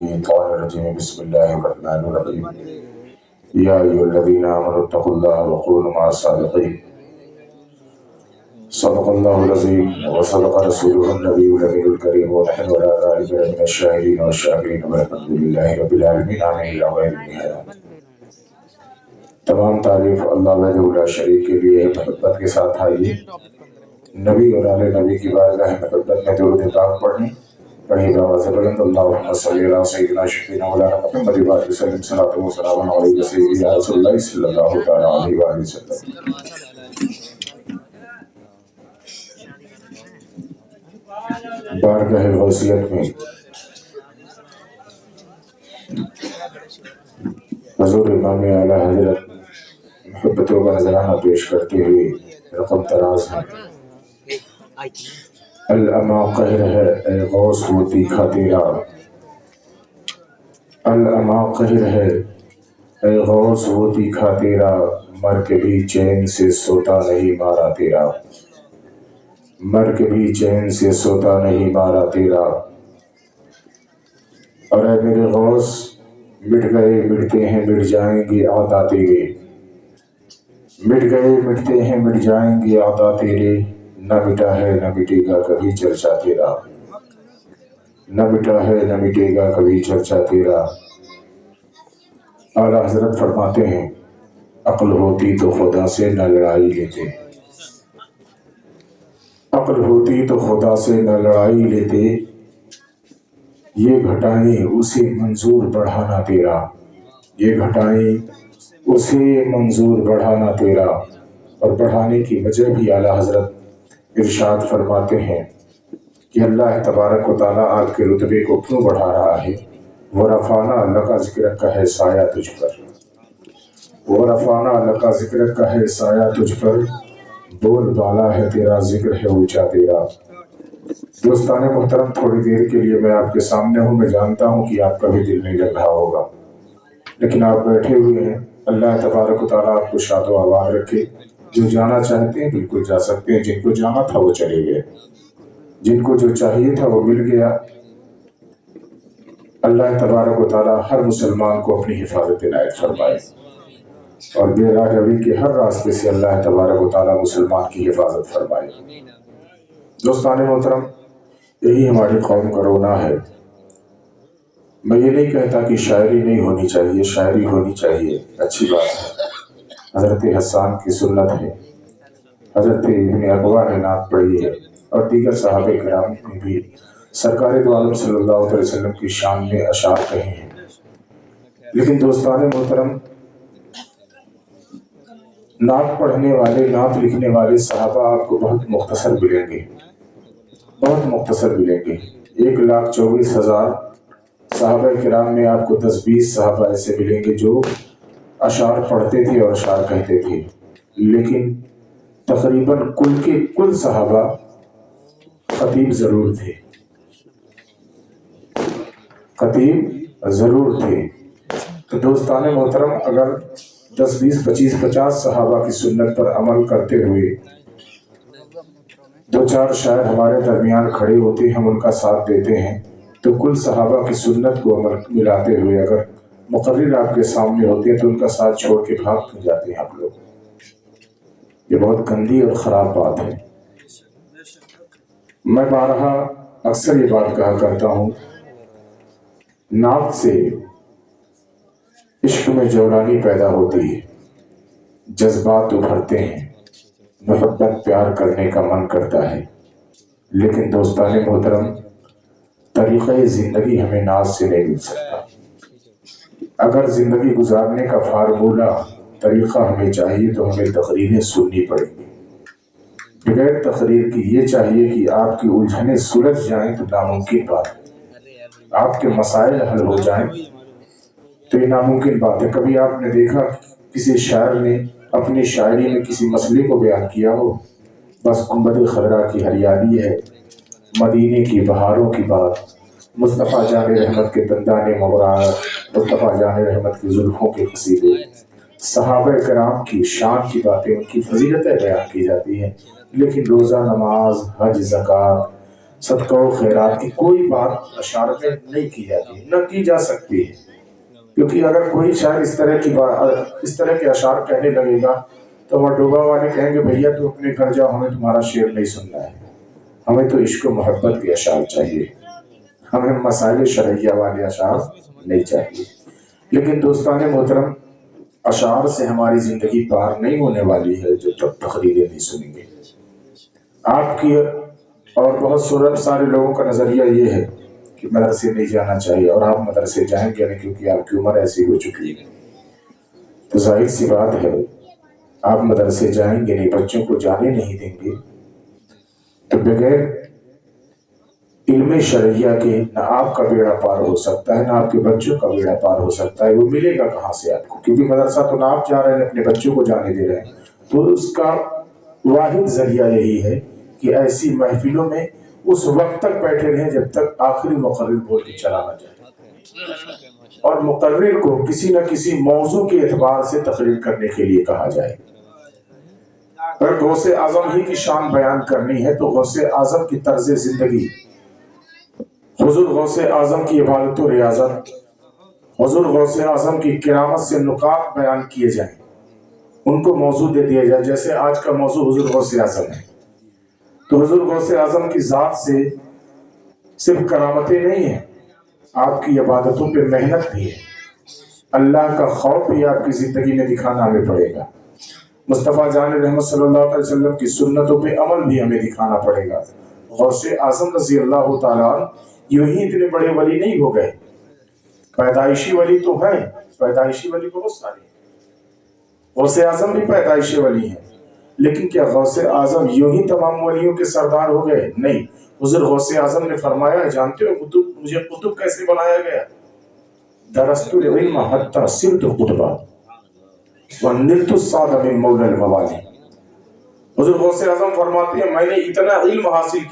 الشيطان الرجيم بسم الله الرحمن الرحيم يا أيها الذين آمنوا اتقوا الله وكونوا مع الصادقين صدق الله العظيم وصدق رسوله النبي الأمين الكريم ونحن على ذلك من الشاهدين والشاكرين والحمد لله رب العالمين آمين إلى غير النهاية۔ تمام تعریف اللہ وحدہ لا شریک کے لیے محبت کے ساتھ آئیے نبی اور آل نبی کی بارگاہ محبت میں درود پاک پڑھیں بآواز بلند اللہم صلی علی سیدنا شفیعنا مولانا محمد وآلہ وسلم صلاۃ و سلام علیہ سیدنا رسول اللہ صلی اللہ تعالی علیہ وآلہ وسلم۔ بارگاہ غوثیت میں حضور امام اعلیٰ حضرت محبتوں کا نذرانہ پیش کرتے ہوئے رقم تراز ہے۔ الاما قہر ہے اے غوث وہ تیکھا تیرا، الاما قہر ہے اے غوث وہ تیکھا تیرا، مر کے بھی چین سے سوتا نہیں مارا تیرا، مر کے بھی چین سے سوتا نہیں مارا تیرا۔ اور اے میرے غوث مٹ گئے مٹتے ہیں مٹ جائیں گے عطا تیرے، مٹ گئے مٹتے ہیں مٹ جائیں گے عطا تیرے، نہ مٹا ہے نہ مٹے گا کبھی چرچا تیرا، نہ مٹا ہے نہ مٹے گا کبھی چرچا تیرا۔ اعلیٰ حضرت فرماتے ہیں عقل ہوتی تو خدا سے نہ لڑائی لیتے، عقل ہوتی تو خدا سے نہ لڑائی لیتے، یہ گھٹائیں اسے منظور بڑھانا تیرا، یہ گھٹائیں اسے منظور بڑھانا تیرا۔ اور بڑھانے کی وجہ بھی اعلیٰ حضرت ارشاد فرماتے ہیں کہ اللہ تبارک و تعالیٰ آپ کے رتبے کو کیوں بڑھا رہا ہے۔ وَرَفَعْنَا لَكَ ذِكْرَكَ کا ہے سایہ تجھ پر، وَرَفَعْنَا لَكَ ذِكْرَكَ کا ہے سایہ تجھ پر، بول بالا ہے تیرا ذکر ہے اونچا تیرا۔ دوستان محترم تھوڑی دیر کے لیے میں آپ کے سامنے ہوں، میں جانتا ہوں کہ آپ کا بھی دل نہیں لگ رہا ہوگا، لیکن آپ بیٹھے ہوئے ہیں۔ اللہ تبارک و تعالیٰ آپ کو شاد و آباد رکھے۔ جو جانا چاہتے ہیں بالکل جا سکتے ہیں، جن کو جانا تھا وہ چلے گئے، جن کو جو چاہیے تھا وہ مل گیا۔ اللہ تبارک و تعالیٰ ہر مسلمان کو اپنی حفاظت عنایت فرمائے، اور بے راہ روی کے ہر راستے سے اللہ تبارک و تعالیٰ مسلمان کی حفاظت فرمائے۔ دوستان محترم یہی ہماری قوم کا رونا ہے۔ میں یہ نہیں کہتا کہ شاعری نہیں ہونی چاہیے، شاعری ہونی چاہیے، اچھی بات ہے۔ حضرت حسان کی سنت ہے، حضرت ابن عقبہ نے نعت پڑھی ہے، اور دیگر صحابہ کرام نے بھی سرکار دو عالم صلی اللہ علیہ وسلم کی شان میں اشعار کہے ہیں۔ لیکن دوستان محترم نعت پڑھنے والے، نعت لکھنے والے صحابہ آپ کو بہت مختصر ملیں گے، بہت مختصر ملیں گے۔ 1,24,000 صحابہ کرام میں آپ کو 10-20 صحابہ ایسے ملیں گے جو اشعار پڑھتے تھے اور اشعار کہتے تھے، لیکن تقریباً کل کے کل صحابہ خطیب ضرور تھے، خطیب ضرور تھے۔ تو دوستان محترم اگر 10 20 25 50 صحابہ کی سنت پر عمل کرتے ہوئے 2-4 شاعر ہمارے درمیان کھڑے ہوتے ہیں، ہم ان کا ساتھ دیتے ہیں، تو کل صحابہ کی سنت کو عمل ملاتے ہوئے اگر مقرر آپ کے سامنے ہوتے ہیں تو ان کا ساتھ چھوڑ کے بھاگ جاتے ہیں آپ لوگ۔ یہ بہت گندی اور خراب بات ہے۔ میں بارہا اکثر یہ بات کہا کرتا ہوں، نعت سے عشق میں جولانی پیدا ہوتی ہے، جذبات ابھرتے ہیں، محبت پیار کرنے کا من کرتا ہے، لیکن دوستان محترم طریقہ زندگی ہمیں نعت سے نہیں مل سکتا۔ اگر زندگی گزارنے کا فارمولہ طریقہ ہمیں چاہیے تو ہمیں تقریریں سننی پڑیں گی۔ بغیر تقریر کی یہ چاہیے کہ آپ کی الجھنیں سلجھ جائیں تو ناممکن بات ہے، آپ کے مسائل حل ہو جائیں تو یہ ناممکن بات ہے۔ کبھی آپ نے دیکھا کسی شاعر نے اپنی شاعری میں کسی مسئلے کو بیان کیا ہو؟ بس گنبد خضرا کی ہریالی ہے، مدینے کی بہاروں کی بات، مصطفیٰ جان رحمت کے دندان مبارک، مصطفیٰ جان رحمت کی زلفوں کے قصیدے، صحابہ کرام کی شان کی باتیں، ان کی فضیلتیں بیان کی جاتی ہیں، لیکن روزہ، نماز، حج، زکوٰۃ، صدقہ و خیرات کی کوئی بات اشعار میں نہیں کی جاتی، نہ کی جا سکتی ہے، کیونکہ اگر کوئی شاعر اس طرح کے اشعار کہنے لگے گا تو مٹوبہ والے کہیں گے بھیا تو اپنے گھر جاؤ، ہمیں تمہارا شعر نہیں سننا ہے، ہمیں تو عشق و محبت کے اشعار چاہیے، ہمیں مسائل شرعیہ والے اشعار نہیں چاہیے۔ لیکن دوستان محترم، اشعار سے ہماری زندگی پار نہیں ہونے والی ہے جو تک تقریریں نہیں سنیں گے۔ آپ کی اور بہت سارے لوگوں کا نظریہ یہ ہے کہ مدرسے نہیں جانا چاہیے، اور آپ مدرسے جائیں گے نہیں کیونکہ آپ کی عمر ایسی ہو چکی ہے، تو ظاہر سی بات ہے آپ مدرسے جائیں گے نہیں، بچوں کو جانے نہیں دیں گے، تو بغیر علم شرعیہ کے نہ آپ کا بیڑا پار ہو سکتا ہے، نہ آپ کے بچوں کا بیڑا پار ہو سکتا ہے۔ وہ ملے گا کہاں سے آپ کو؟ کیونکہ مدرسہ تو نہ آپ جا رہے ہیں، اپنے بچوں کو جانے دے رہے ہیں، تو اس کا واحد ذریعہ یہی ہے کہ ایسی محفلوں میں اس وقت تک بیٹھے رہیں جب تک آخری مقرر بول کے چلا نہ جائے، اور مقرر کو کسی نہ کسی موضوع کے اعتبار سے تقریر کرنے کے لیے کہا جائے۔ اگر غوث اعظم ہی کی شان بیان کرنی ہے تو غوث اعظم کی طرز زندگی، حضور غوث اعظم کی عبادت و ریاضت، حضور غوث اعظم کی کرامت سے نکات بیان کیے جائیں، ان کو موضوع دے دیا جائے، جیسے آج کا موضوع حضور غوث اعظم ہے، تو حضور غوث اعظم کی ذات سے صرف کرامتیں نہیں ہیں، آپ کی عبادتوں پہ محنت بھی ہے، اللہ کا خوف بھی آپ کی زندگی میں دکھانا ہمیں پڑے گا، مصطفیٰ جان رحمت صلی اللہ علیہ وسلم کی سنتوں پہ عمل بھی ہمیں دکھانا پڑے گا۔ غوث اعظم رضی اللہ تعالیٰ یوں ہی اتنے بڑے ولی نہیں ہو گئے، پیدائشی ولی تو ہیں، پیدائشی ولی بہت سارے ہیں، غوث اعظم بھی پیدائشی ولی ہیں، لیکن کیا غوث اعظم یوں ہی تمام ولیوں کے سردار ہو گئے؟ نہیں، حضور غوث اعظم نے فرمایا، جانتے ہو مجھے قطب کیسے بنایا گیا؟ درست العلم حتی صرت قطبا ونلت السعد من مولا الموالی۔ حضور غوث اعظم فرماتے ہیں میں نے اتنا علم حاصل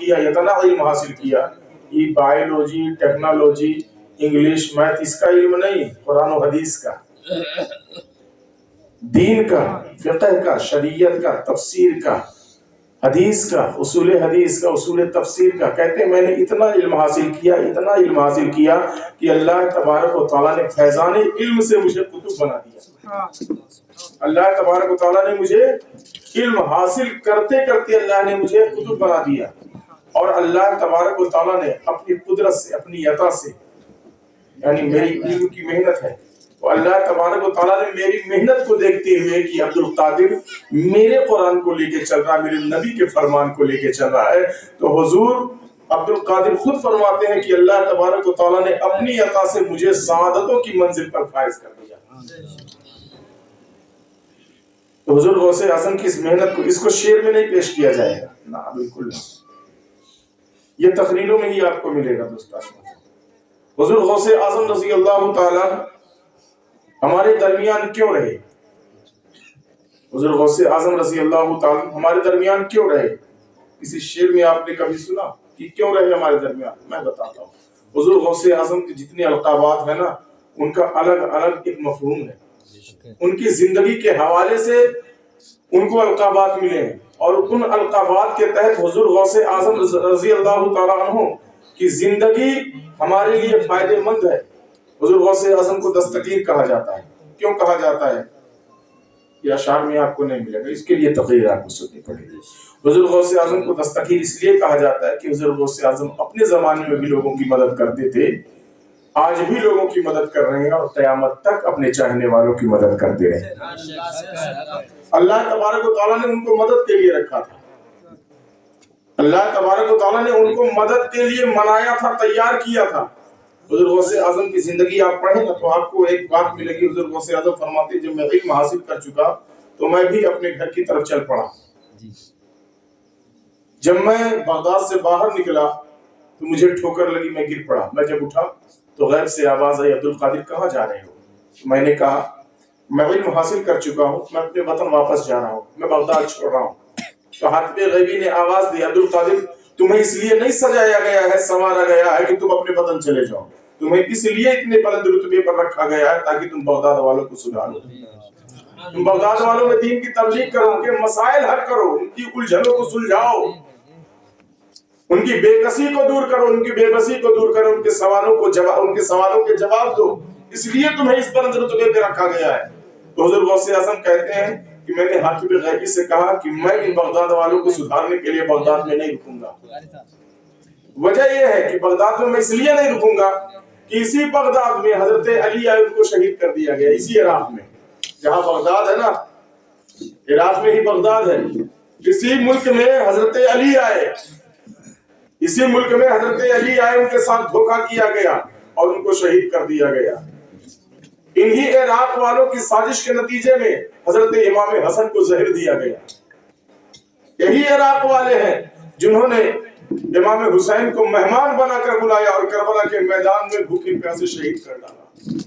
کیا، یہ بائیولوجی، ٹیکنالوجی، انگلش، میتھ اس کا علم نہیں، قرآن و حدیث کا، دین کا، فقہ کا، شریعت کا، تفسیر کا، حدیث کا، حدیث کا، اصول تفسیر کا۔ کہتے ہیں میں نے اتنا علم حاصل کیا کہ اللہ تبارک و تعالیٰ نے فیضان علم سے مجھے قطب بنا دیا۔ اللہ تبارک و تعالیٰ نے مجھے علم حاصل کرتے کرتے اللہ نے مجھے قطب بنا دیا، اور اللہ تبارک و تعالیٰ نے اپنی قدرت سے، اپنی عطا سے، یعنی میری علم کی محنت ہے، تو اللہ تبارک و تعالیٰ نے میری محنت کو دیکھتے ہوئے کہ عبد القادر میرے قرآن کو لے کے چل رہا ہے، میرے نبی کے فرمان کو لے کے چل رہا ہے، تو حضور عبد القادر خود فرماتے ہیں کہ اللہ تبارک و تعالیٰ نے اپنی عطا سے مجھے سعادتوں کی منزل پر فائز کر دیا۔ تو حضور غوث اعظم کی اس محنت کو، اس کو شعر میں نہیں پیش کیا جائے گا، نہ بالکل نہیں، یہ تقریروں میں ہی آپ کو ملے گا دوستان۔ حضور غوث اعظم رضی اللہ تعالیٰ ہمارے درمیان کیوں رہے؟ حضور غوث اعظم رضی اللہ تعالیٰ ہمارے درمیان کیوں رہے؟ کسی شعر میں آپ نے کبھی سنا کہ کیوں رہے ہمارے درمیان؟ میں بتاتا ہوں۔ حضور غوث اعظم کے جتنے القابات ہیں نا، ان کا الگ الگ ایک مفہوم ہے، ان کی زندگی کے حوالے سے ان کو القابات ملے ہیں، اور ان القابات کے تحت حضور غوث اعظم رضی اللہ تعالیٰ عنہ کی زندگی ہمارے لیے فائدہ مند ہے۔ حضور غوث اعظم کو دستگیر کہا جاتا ہے، کیوں کہا جاتا ہے یہ اشعار میں آپ کو نہیں ملے گا، اس کے لیے تقریر آپ کو سننی پڑے گی۔ حضور غوث اعظم کو دستگیر اس لیے کہا جاتا ہے کہ حضور غوث اعظم اپنے زمانے میں بھی لوگوں کی مدد کرتے تھے، آج بھی لوگوں کی مدد کر رہے ہیں، اور قیامت تک اپنے چاہنے والوں کی مدد کرتے رہے۔ اللہ تبارک و تعالیٰ نے ان کو مدد کے لیے رکھا تھا، اللہ تبارک و تعالیٰ نے ان کو مدد کے لیے منایا تھا، تیار کیا تھا۔ حضور غوث اعظم کی زندگی آپ پڑھیں نا تو آپ کو ایک بات ملے گی۔ حضور غوث اعظم فرماتے جب میں علم حاصل کر چکا تو میں بھی اپنے گھر کی طرف چل پڑا۔ جب میں بغداد سے باہر نکلا تو مجھے ٹھوکر لگی، میں گر پڑا۔ میں جب اٹھا تو غیب سے آواز آئی، عبد القادر کہاں جا رہے ہو؟ میں نے کہا میں علم حاصل کر چکا ہوں، میں اپنے وطن واپس جا رہا ہوں، میں بغداد چھوڑ رہا ہوں۔ تو حاتم غیبی نے آواز دی، عبد القادر تمہیں اس لیے نہیں سجایا گیا ہے، سنوارا گیا ہے کہ تم اپنے وطن چلے جاؤ، تمہیں اس لیے اتنے بلند رتبے پر رکھا گیا ہے تاکہ تم بغداد والوں کو سدھارو، تم بغداد والوں میں دین کی تبلیغ کرو، ان کے مسائل حل کرو، ان کی الجھنوں کو سلجھاؤ، ان کی بے کسی کو دور کرو، ان کی بے بسی کو دور کرو، ان کے سوالوں کے جواب دو، اس لیے تمہیں اس بلند رتبے پہ رکھا گیا ہے۔ تو حضور غوث اعظم کہتے ہیں کہ میں نے حاکم غیبی سے کہا کہ میں ان بغداد والوں کو سدھارنے کے لیے بغداد میں نہیں رکوں گا۔ وجہ یہ ہے کہ بغداد میں اس لیے نہیں رکوں گا کہ اسی بغداد میں حضرت علی آئے، ان کو شہید کر دیا گیا، اسی عراق میں، جہاں بغداد ہے نا، عراق میں ہی بغداد ہے، اسی ملک میں حضرت علی آئے، اسی ملک میں حضرت علی آئے، ان کے ساتھ دھوکہ کیا گیا اور ان کو شہید کر دیا گیا۔ انہی عراق والوں کی سازش کے نتیجے میں حضرت امام حسن کو زہر دیا گیا۔ یہی عراق والے ہیں جنہوں نے امام حسین کو مہمان بنا کر بلایا اور کربلا کے میدان میں بھوکے پیاسے شہید کر ڈالا۔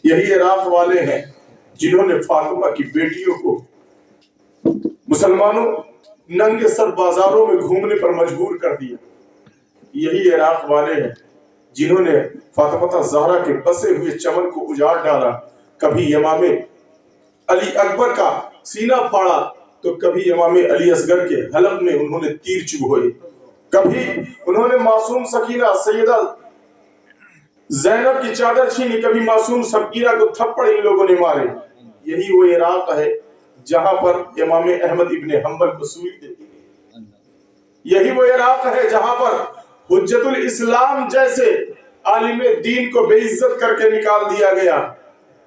یہی عراق والے ہیں جنہوں نے فاطمہ کی بیٹیوں کو مسلمانوں ننگے سر بازاروں میں گھومنے پر مجبور کر دیا۔ یہی عراق والے ہیں جنہوں نے فاطمہ زہرا کے بسے ہوئے چمن کو اجاڑ ڈالا، کبھی امام علی اکبر کا سینہ پھاڑا تو کبھی امام علی اصغر کے حلق میں انہوں نے تیر چبھوئے، کبھی انہوں نے معصوم سکینہ سیدہ زینب کی چادر چھینی، کبھی معصوم سکینہ کو تھپڑ ان لوگوں نے مارے۔ یہی وہ عراق ہے جہاں پر امام احمد ابن حنبل کو سولی دے دی گئی۔ یہی وہ عراق ہے جہاں پر حجت الاسلام جیسے عالم دین کو بے عزت کر کے نکال دیا گیا۔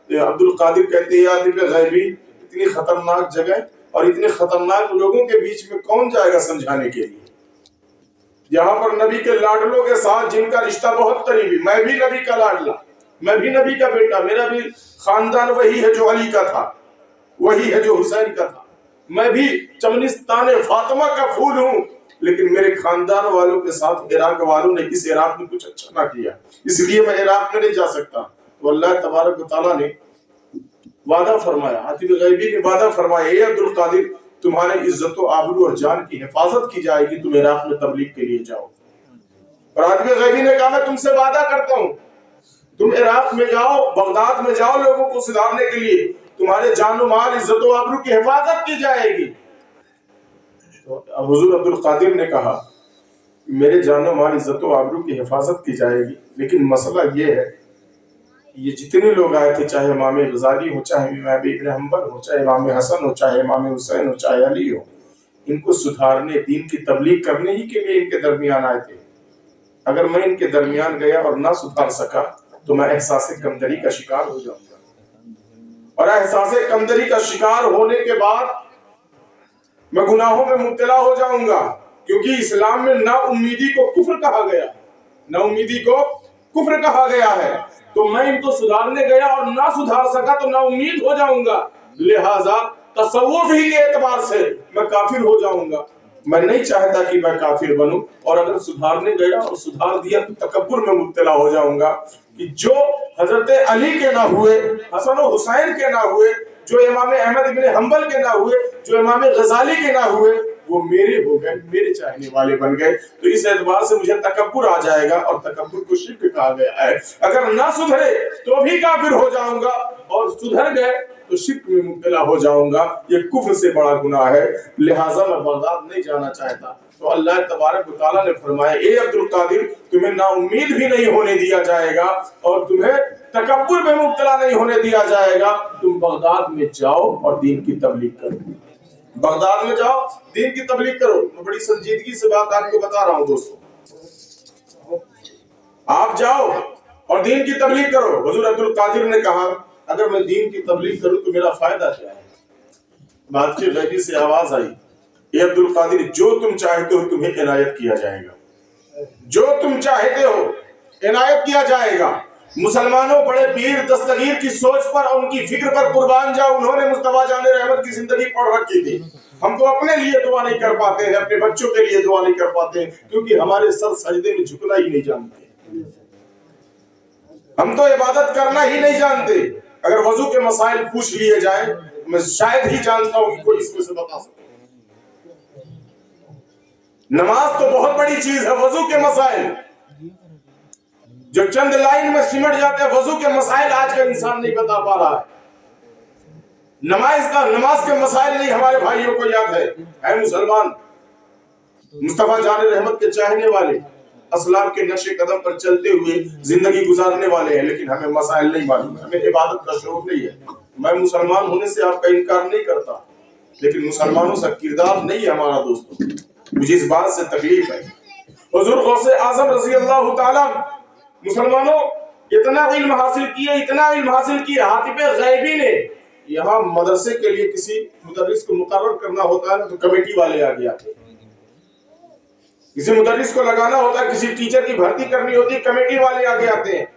عبد القادر کہتے ہیں یاد غیبی اتنی خطرناک جگہ اور اتنے خطرناک لوگوں کے بیچ میں کون جائے گا سمجھانے کے لیے؟ یہاں پر نبی کے لاڈلوں کے ساتھ جن کا رشتہ بہت قریبی، میں بھی نبی کا لاڈلا، میں بھی نبی کا بیٹا، میرا بھی خاندان وہی ہے جو علی کا تھا، وہی ہے جو حسین کا تھا، میں بھی چمنستان فاطمہ کا پھول ہوں، لیکن میرے خاندان والوں کے ساتھ عراق والوں نے اس عراق میں کچھ اچھا نہ کیا، اس لیے میں عراق میں نہیں جا سکتا۔ تو اللہ تبارک و تعالیٰ نے وعدہ فرمایا، حاتم غیبی نے وعدہ فرمایا، اے عبد القادر تمہارے عزت و آبرو اور جان کی حفاظت کی جائے گی، تم عراق میں تبلیغ کے لیے جاؤ۔ اور حاتم غیبی نے کہا میں تم سے وعدہ کرتا ہوں تم عراق میں جاؤ، بغداد میں جاؤ، لوگوں کو سدھارنے کے لیے، تمہارے جان و مال عزت و آبرو کی حفاظت کی جائے گی۔ تو حضور عبد القادر نے کہا میرے جان و مال عزت و آبرو کی حفاظت کی جائے گی، لیکن مسئلہ یہ ہے یہ جتنے لوگ آئے تھے، چاہے امام غزالی ہو، چاہے امام ابن حنبل ہو، چاہے امام حسن ہو، چاہے امام حسین ہو، چاہے علی ہو، ان کو سدھارنے، دین کی تبلیغ کرنے ہی کے لیے ان کے درمیان آئے تھے۔ اگر میں ان کے درمیان گیا اور نہ سدھار سکا تو میں احساس کمتری کا شکار ہو جاؤں گا، اور احساس کمتری کا شکار ہونے کے بعد میں گناہوں میں مبتلا ہو جاؤں گا، کیونکہ اسلام میں نا امیدی کو کفر کہا گیا، نا امیدی کو کفر کہا گیا ہے۔ تو میں ان کو سدھارنے گیا اور نہ سدھار سکا تو نا امید ہو جاؤں گا، لہٰذا تصوف ہی کے اعتبار سے میں کافر ہو جاؤں گا۔ میں نہیں چاہتا کہ میں کافر بنوں، اور اگر سدھارنے گیا اور سدھار دیا تو تکبر میں مبتلا ہو جاؤں گا کہ جو حضرت علی کے نہ ہوئے، حسن و حسین کے نہ ہوئے، جو امام احمد ابن حنبل کے نہ ہوئے، جو امام غزالی کے نہ ہوئے، وہ میرے ہو گئے، میرے چاہنے والے بن گئے۔ تو اس اعتبار سے مجھے تکبر آ جائے گا، اور تکبر کو شرک کہا گیا ہے۔ اگر نہ سدھرے تو بھی کافر ہو جاؤں گا، اور سدھر گئے تو شرک میں مبتلا ہو جاؤں گا، یہ کفر سے بڑا گناہ ہے، لہٰذا میں بغداد نہیں جانا چاہتا۔ تو اللہ تبارک و تعالیٰ نے فرمایا اے عبد القادر تمہیں نا امید بھی نہیں ہونے دیا جائے گا، اور تمہیں تکبر میں مبتلا نہیں ہونے دیا جائے گا، تم بغداد میں جاؤ اور دین کی تبلیغ کرو، بغداد میں جاؤ دین کی تبلیغ کرو۔ میں بڑی سنجیدگی سے بات آپ کو بتا رہا ہوں دوستو، آپ جاؤ اور دین کی تبلیغ کرو۔ حضور عبد القادر نے کہا اگر میں دین کی تبلیغ کروں تو میرا فائدہ کیا ہے؟ بات کی غیبی سے آواز آئی اے عبد القادر جو تم چاہتے ہو تمہیں عنایت کیا جائے گا، جو تم چاہتے ہو عنایت کیا جائے گا۔ مسلمانوں بڑے پیر دستگیر کی سوچ پر اور ان کی فکر پر قربان جاؤ، انہوں نے مصطفیٰ جان رحمت کی زندگی پڑھ رکھی تھی۔ ہم تو اپنے لیے دعا نہیں کر پاتے ہیں، اپنے بچوں کے لیے دعا نہیں کر پاتے ہیں، کیونکہ ہمارے سر سجدے میں جھکنا ہی نہیں جانتے، ہم تو عبادت کرنا ہی نہیں جانتے۔ اگر وضو کے مسائل پوچھ لیے جائیں میں شاید ہی جانتا ہوں کہ کوئی اس میں سے بتا سکتا۔ نماز تو بہت بڑی چیز ہے، وضو کے مسائل جو چند لائن میں سمٹ جاتے ہیں، وضو کے مسائل آج کا انسان نہیں بتا پا رہا ہے۔ نماز کے مسائل نہیں ہمارے بھائیوں کو یاد ہے۔ اے مسلمان، मुस्तफा जान रहमत के चाहने वाले, असलाफ के नक्शे कदम पर चलते हुए जिंदगी गुजारने वाले हैं, लेकिन हमें मसाइल नहीं मालूम है, हमें इबादत का शौक नहीं है। मैं मुसलमान होने से आपका इनकार नहीं करता, लेकिन मुसलमानों सा किरदार नहीं है हमारा दोस्तों, मुझे इस बात से तकलीफ है। हुजूर गौसे आजम रज़ी अल्लाह ताला मुसलमानों इतना इल्म हासिल किए, हातिब गैबी ने यहाँ मदरसे के लिए किसी मुदर्रिस को मुकर्रर करना होता है ना, तो कमेटी वाले आगे आते हैं। किसी मुदर्रिस को लगाना होता है, किसी टीचर की भर्ती करनी होती है, कमेटी वाले आगे आते हैं,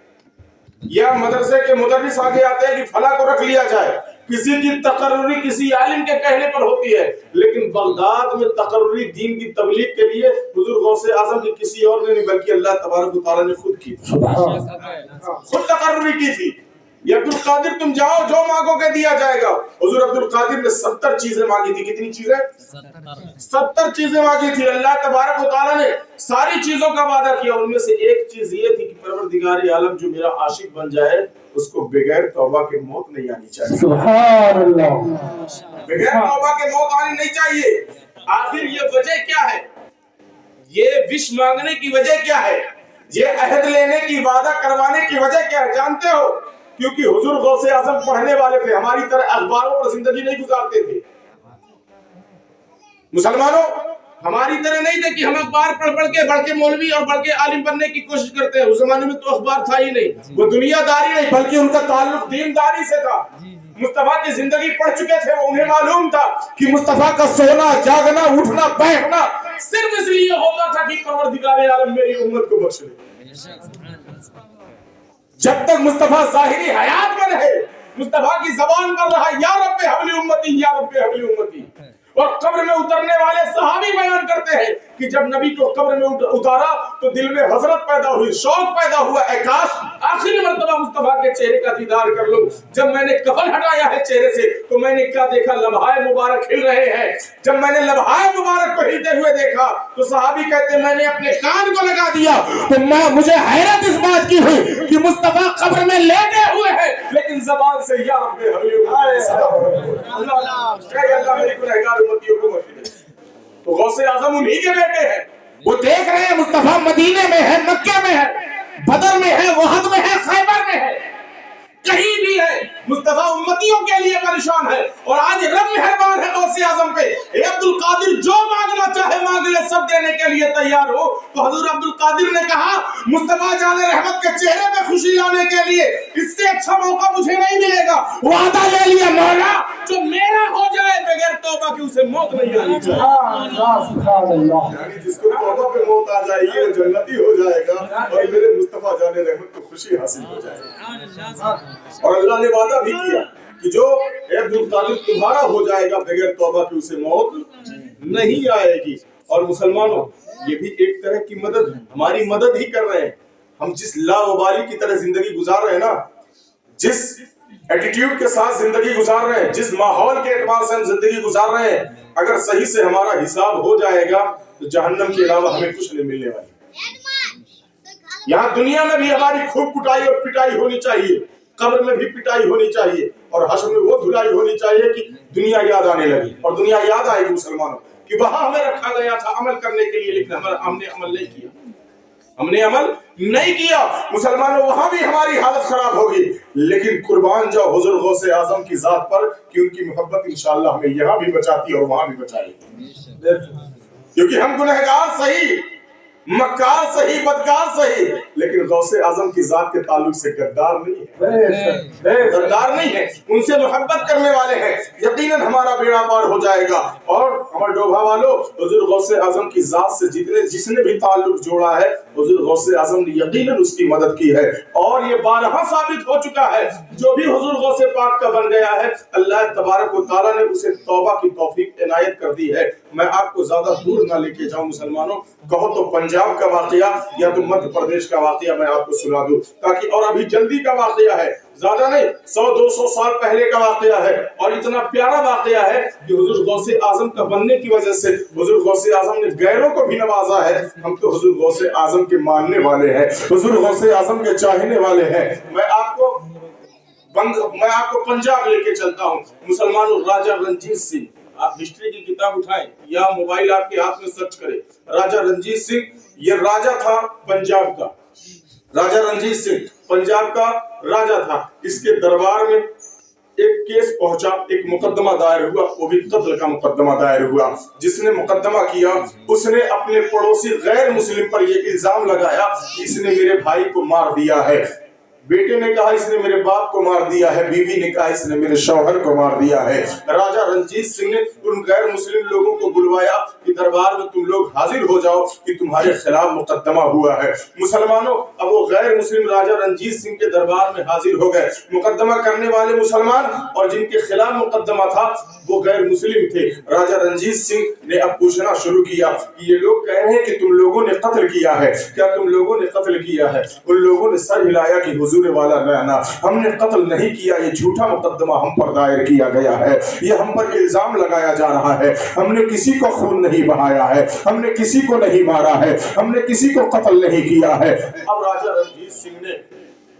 या मदरसे के मुदर्रिस आगे आते हैं कि फला को रख लिया जाए। किसी की तकर्रुरी किसी आलिम के कहने पर होती है, लेकिन बगदाद में तकर्रुरी दीन की तबलीग के लिए हुजूर गौसे आजम की किसी और ने नहीं बल्कि अल्लाह तबारक व तआला ने खुद की, खुद तकर्रुरी की थी। ये अब्दुल कादिर तुम जाओ, जो मांगोगे दिया जाएगा। हुजूर अब्दुल कादिर ने 70 चीजें मांगी थी। कितनी चीजें? 70 चीजें मांगी थी। अल्लाह तबारक व तआला ने सारी चीजों का वादा किया। उनमें से एक चीज ये थी कि परवरदिगार आलम जो मेरा आशिक बन जाए उसको बगैर तौबा के मौत नहीं आनी चाहिए। सुभान अल्लाह, बगैर तौबा के मौत आनी नहीं चाहिए। आखिर ये वजह क्या है? ये विश मांगने की वजह क्या है? ये अहद लेने की, वादा करवाने की वजह क्या है? जानते हो? क्योंकि हुजूर गौसे आजम पढ़ने वाले थे, हमारी तरह अखबारों पर जिंदगी नहीं गुजारते थे। मुसलमानों हमारी तरह नहीं थे कि हम अखबार पढ़ के बढ़ के मौलवी और बढ़ के आलिम बनने की कोशिश करते हैं। उस जमाने में तो अखबार था ही नहीं, वो दुनियादारी नहीं बल्कि उनका ताल्लुक दीनदारी से था। मुस्तफा की जिंदगी पढ़ चुके थे, वो उन्हें मालूम था कि मुस्तफा का सोना, जागना, उठना, बैठना सिर्फ इसलिए होता था कि परवरदिगार आलम मेरी उम्मत को बख्श ले। जब तक मुस्तफा जाहिरी हयात में रहे, मुस्तफा की जबान पर रहा या रब्बे हबली उम्मती, या रब्बे हबली उम्मती। और कब्र में उतरने वाले सहाबी बयान करते हैं कि जब नबी को कब्र में उतारा तो दिल में हजरत पैदा हुई, शौक पैदा हुआ, काश आखिरी मर्तबा मुस्तफा के चेहरे का दीदार कर लूं। जब मैंने कफन हटाया है चेहरे से तो मैंने क्या देखा? लम्हाए मुबारक खिल रहे हैं। जब मैंने लम्हाए मुबारक को हिलते हुए देखा तो सहाबी कहते हैं मैंने अपने कान को लगा दिया तो मुझे हैरत इस बात की हुई कि मुस्तफा कब्र में लेटे हुए हैं, लेकिन जबान से या रब्बे हबली अल्लाह मेरी गुनहगार उम्मतियों को बख्श दे। तो गौसे आजम उन्हीं के बेटे हैं। वो देख रहे हैं मुस्तफा मदीने में है, मक्के में है, बदर में है, वहद में है, खैबर में है, कहीं भी है। मुस्तफा उम्मतियों के लिए परेशान है और आज रब मेहरबान है गौसे आजम पे। ए अब्दुल कादिर जो मांगना चाहे मांग ले, सब देने के लिए तैयार हो। तो हजूर अब्दुल कादिर ने कहा मुस्तफा जाने रहमत के चेहरे पे खुशी लाने के लिए इससे अच्छा मौका मुझे नहीं मिलेगा। वादा ले लिया मौला, जो मेरा हो जाए बगैर तौबा के उसे मौत नहीं आनी चाहिए। यानी जिसको तौबा पे मौत आ जाएगी वो जन्नती हो जाएगा और मेरे मुस्तफा जाने रहमत को खुशी हासिल हो जाएगी। और अल्लाह ने वादा भी किया कि जो अब्दुल कादिर तुम्हारा हो जाएगा बगैर तौबा के उसे मौत नहीं आएगी। और मुसलमानों ये भी एक तरह की मदद है, हमारी मदद ही कर रहे हैं। हम जिस लावाबाली की तरह जिंदगी गुजार रहे हैं ना, जिस एटीट्यूड के साथ जिंदगी गुजार रहे हैं, जिस माहौल के एतबार से हम जिंदगी गुजार रहे हैं, अगर सही से हमारा हिसाब हो जाएगा तो जहन्नम के अलावा हमें कुछ नहीं मिलने वाली। यहाँ दुनिया में भी हमारी खूब कुटाई और पिटाई होनी चाहिए, कब्र में भी पिटाई होनी चाहिए और हश्र में वो धुलाई होनी चाहिए कि दुनिया याद आने लगी। और दुनिया याद आएगी मुसलमानों कि वहां हमें रखा गया था अमल करने के लिए, लेकिन हमने अमल नहीं किया, हमने अमल नहीं किया। मुसलमानों वहां भी हमारी हालत खराब होगी, लेकिन कुर्बान जाओ हुजूर गौसे आजम की जात पर कि उनकी मोहब्बत इंशाअल्लाह हमें यहाँ भी बचाती और वहां भी बचाएगी। क्योंकि हम गुनहगार सही, मक्कार सही, बदकार सही, लेकिन गौसे आजम की जात के ताल्लुक से गद्दार नहीं है, गद्दार नहीं है, उनसे मोहब्बत करने वाले हैं। यकीनन हमारा बेड़ा पार हो जाएगा। और हमारे डोभा वालों, हुजूर गौसे आजम की जात से जिसने भी ताल्लुक जोड़ा है, हुजूर गौसे आजम ने यकीनन उसकी मदद की है। और ये बारहा साबित हो चुका है, जो भी हुजूर गौसे पाक का बन गया है, अल्लाह तबारक व तआला ने उसे तौबा की तौफीक इनायत कर दी है। मैं आपको ज्यादा दूर ना लेके जाऊं मुसलमानों, कहो तो पंजाब का वाकया या तो मध्य प्रदेश का वाकया मैं आपको सुना दूं, ताकि और अभी जल्दी का वाकया है, ज्यादा नहीं, 100-200 साल पहले का वाकया है और इतना प्यारा वाकया है कि हुजूर गौसे आजम का बनने की वजह से हुजूर गौसे आजम ने गैरों को भी नवाजा है। हम तो हुजूर गौसे आजम के मानने वाले हैं, हुजूर गौसे आजम के चाहने वाले हैं। मैं आपको पंजाब लेके चलता हूँ मुसलमानों। राजा रणजीत सिंह आप हिस्ट्री की किताब उठाएं या मोबाइल आपके हाथ में सर्च करें, राजा रंजीत सिंह, ये राजा था पंजाब का, राजा रंजीत सिंह पंजाब का राजा था। इसके दरबार में एक केस पहुंचा, एक मुकदमा दायर हुआ, वो भी कत्ल का मुकदमा दायर हुआ। जिसने मुकदमा किया उसने अपने पड़ोसी गैर मुस्लिम पर ये इल्जाम लगाया कि इसने मेरे भाई को मार दिया है। बेटे ने कहा इसने मेरे बाप को मार दिया है, बीवी ने कहा इसने मेरे शौहर को मार दिया है। राजा रंजीत सिंह ने उन गैर मुस्लिम लोगों को बुलवाया कि दरबार में तुम लोग हाजिर हो जाओ कि तुम्हारे खिलाफ मुकदमा हुआ है। मुसलमानों, अब वो गैर मुस्लिम राजा रंजीत सिंह के दरबार में हाजिर हो गए। मुकदमा करने वाले मुसलमान और जिनके खिलाफ मुकदमा था वो गैर मुस्लिम थे। राजा रंजीत सिंह ने अब पूछना शुरू किया कि ये लोग कह रहे हैं कि तुम लोगों ने कत्ल किया है, क्या तुम लोगों ने कत्ल किया है? उन लोगों ने सर हिलाया कि हुजूर वाला रहना, हमने कत्ल नहीं किया, ये झूठा मुकदमा हम पर दायर किया गया है, ये हम पर इल्जाम लगाया जा रहा है, हमने किसी को खून नहीं बहाया है, हमने किसी को नहीं मारा है, हमने किसी को कत्ल नहीं किया है। अब राजा रंजीत सिंह ने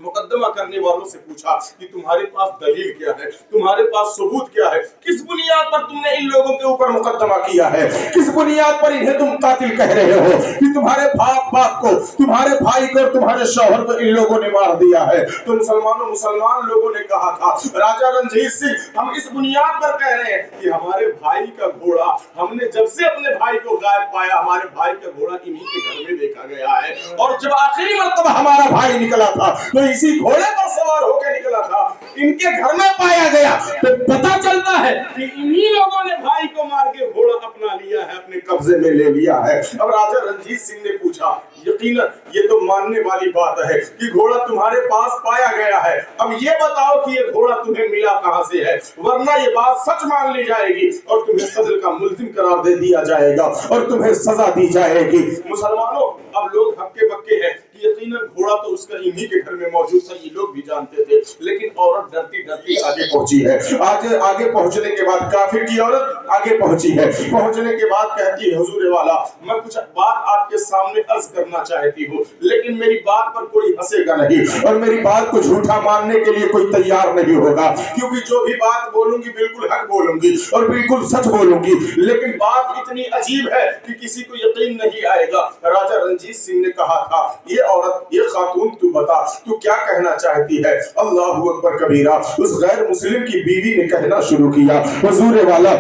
मुकदमा करने वालों से पूछा कि तुम्हारे पास दलील क्या है, तुम्हारे पास सबूत क्या है, किस बुनियाद पर तुमने इन लोगों के ऊपर मुकदमा किया है, किस बुनियाद पर इन्हें तुम कातिल कह रहे हो कि तुम्हारे बाप को, तुम्हारे भाई को, तुम्हारे शौहर को इन लोगों ने मार दिया है। तो मुसलमान लोगों ने कहा था, राजा रंजीत सिंह, हम इस बुनियाद पर कह रहे हैं कि हमारे भाई का घोड़ा, हमने जब से अपने भाई को गायब पाया, हमारे भाई का घोड़ा इन्हीं के घर में देखा गया है, और जब आखिरी मर्तबा हमारा भाई निकला था तो इसी घोड़े पर सवार होकर निकला था, इनके घर में पाया गया। तो पता चलता है कि इन्हीं लोगों ने भाई को मार के घोड़ा अपना लिया है, अपने कब्जे में ले लिया है। अब राजा रंजीत सिंह ने पूछा, यकीनन ये तो मानने वाली बात है कि घोड़ा तुम्हारे पास पाया गया है, अब ये बताओ कि ये घोड़ा तुम्हें मिला कहां से है, वरना ये बात सच मान ली जाएगी और तुम्हें कत्ल का मुल्जिम करार दे दिया जाएगा और तुम्हें सजा दी जाएगी। मुसलमानों, अब लोग हक्के बक्के हैं कि यकीनन घोड़ा तो उसका इन्हीं के घर में मौजूद था, ये लोग भी जानते थे, लेकिन औरत डरती डरती आगे पहुंची है। आगे पहुंचने के बाद काफिर की औरत आगे पहुंची है, पहुंचने के बाद कहती है, हुजूर वाला, मैं कुछ बात आपके सामने अर्ज करना चाहती हूँ, लेकिन मेरी बात पर कोई हंसेगा नहीं और मेरी बात को झूठा मानने के लिए कोई तैयार नहीं होगा, क्योंकि जो भी बात बोलूंगी बिल्कुल हक बोलूंगी और बिल्कुल सच बोलूंगी, लेकिन बात इतनी अजीब है कि किसी को यकीन नहीं आएगा। राजा रंजीत सिंह ने कहा था, ये औरत, ये खातून, तू बता तू क्या कहना चाहती है? अल्लाहू अकबर कबीरा। उस गैर मुस्लिम की बीवी ने कहना शुरू किया, हुजूर वाला,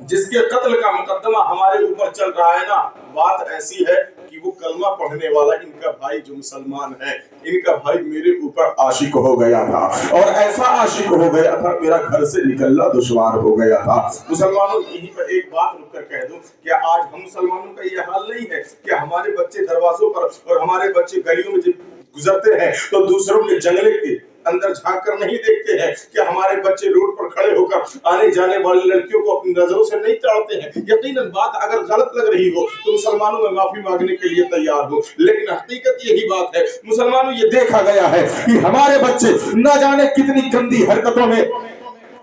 जिसके कत्ल का मुकदमा हमारे ऊपर चल रहा है ना, बात ऐसी है कि वो कलमा पढ़ने वाला इनका भाई जो मुसलमान है, इनका भाई मेरे ऊपर आशिक हो गया था और ऐसा आशिक हो गया था मेरा घर से निकलना दुश्वार हो गया था। मुसलमानों, यहीं पर एक बात रुक कर कह दूं, क्या आज हम मुसलमानों का ये हाल नहीं है कि हमारे बच्चे दरवाजों पर और हमारे बच्चे गलियों में जब गुजरते हैं तो दूसरों के जंगले के अंदर झांक कर नहीं देखते हैं, कि हमारे बच्चे रोड पर खड़े होकर आने जाने वाली लड़कियों को अपनी नजरों से नहीं ताड़ते हैं? यकीनन बात अगर गलत लग रही हो तो मुसलमानों में माफी मांगने के लिए तैयार हो, लेकिन हकीकत यही बात है। मुसलमानों, ये देखा गया है कि हमारे बच्चे न जाने कितनी गंदी हरकतों में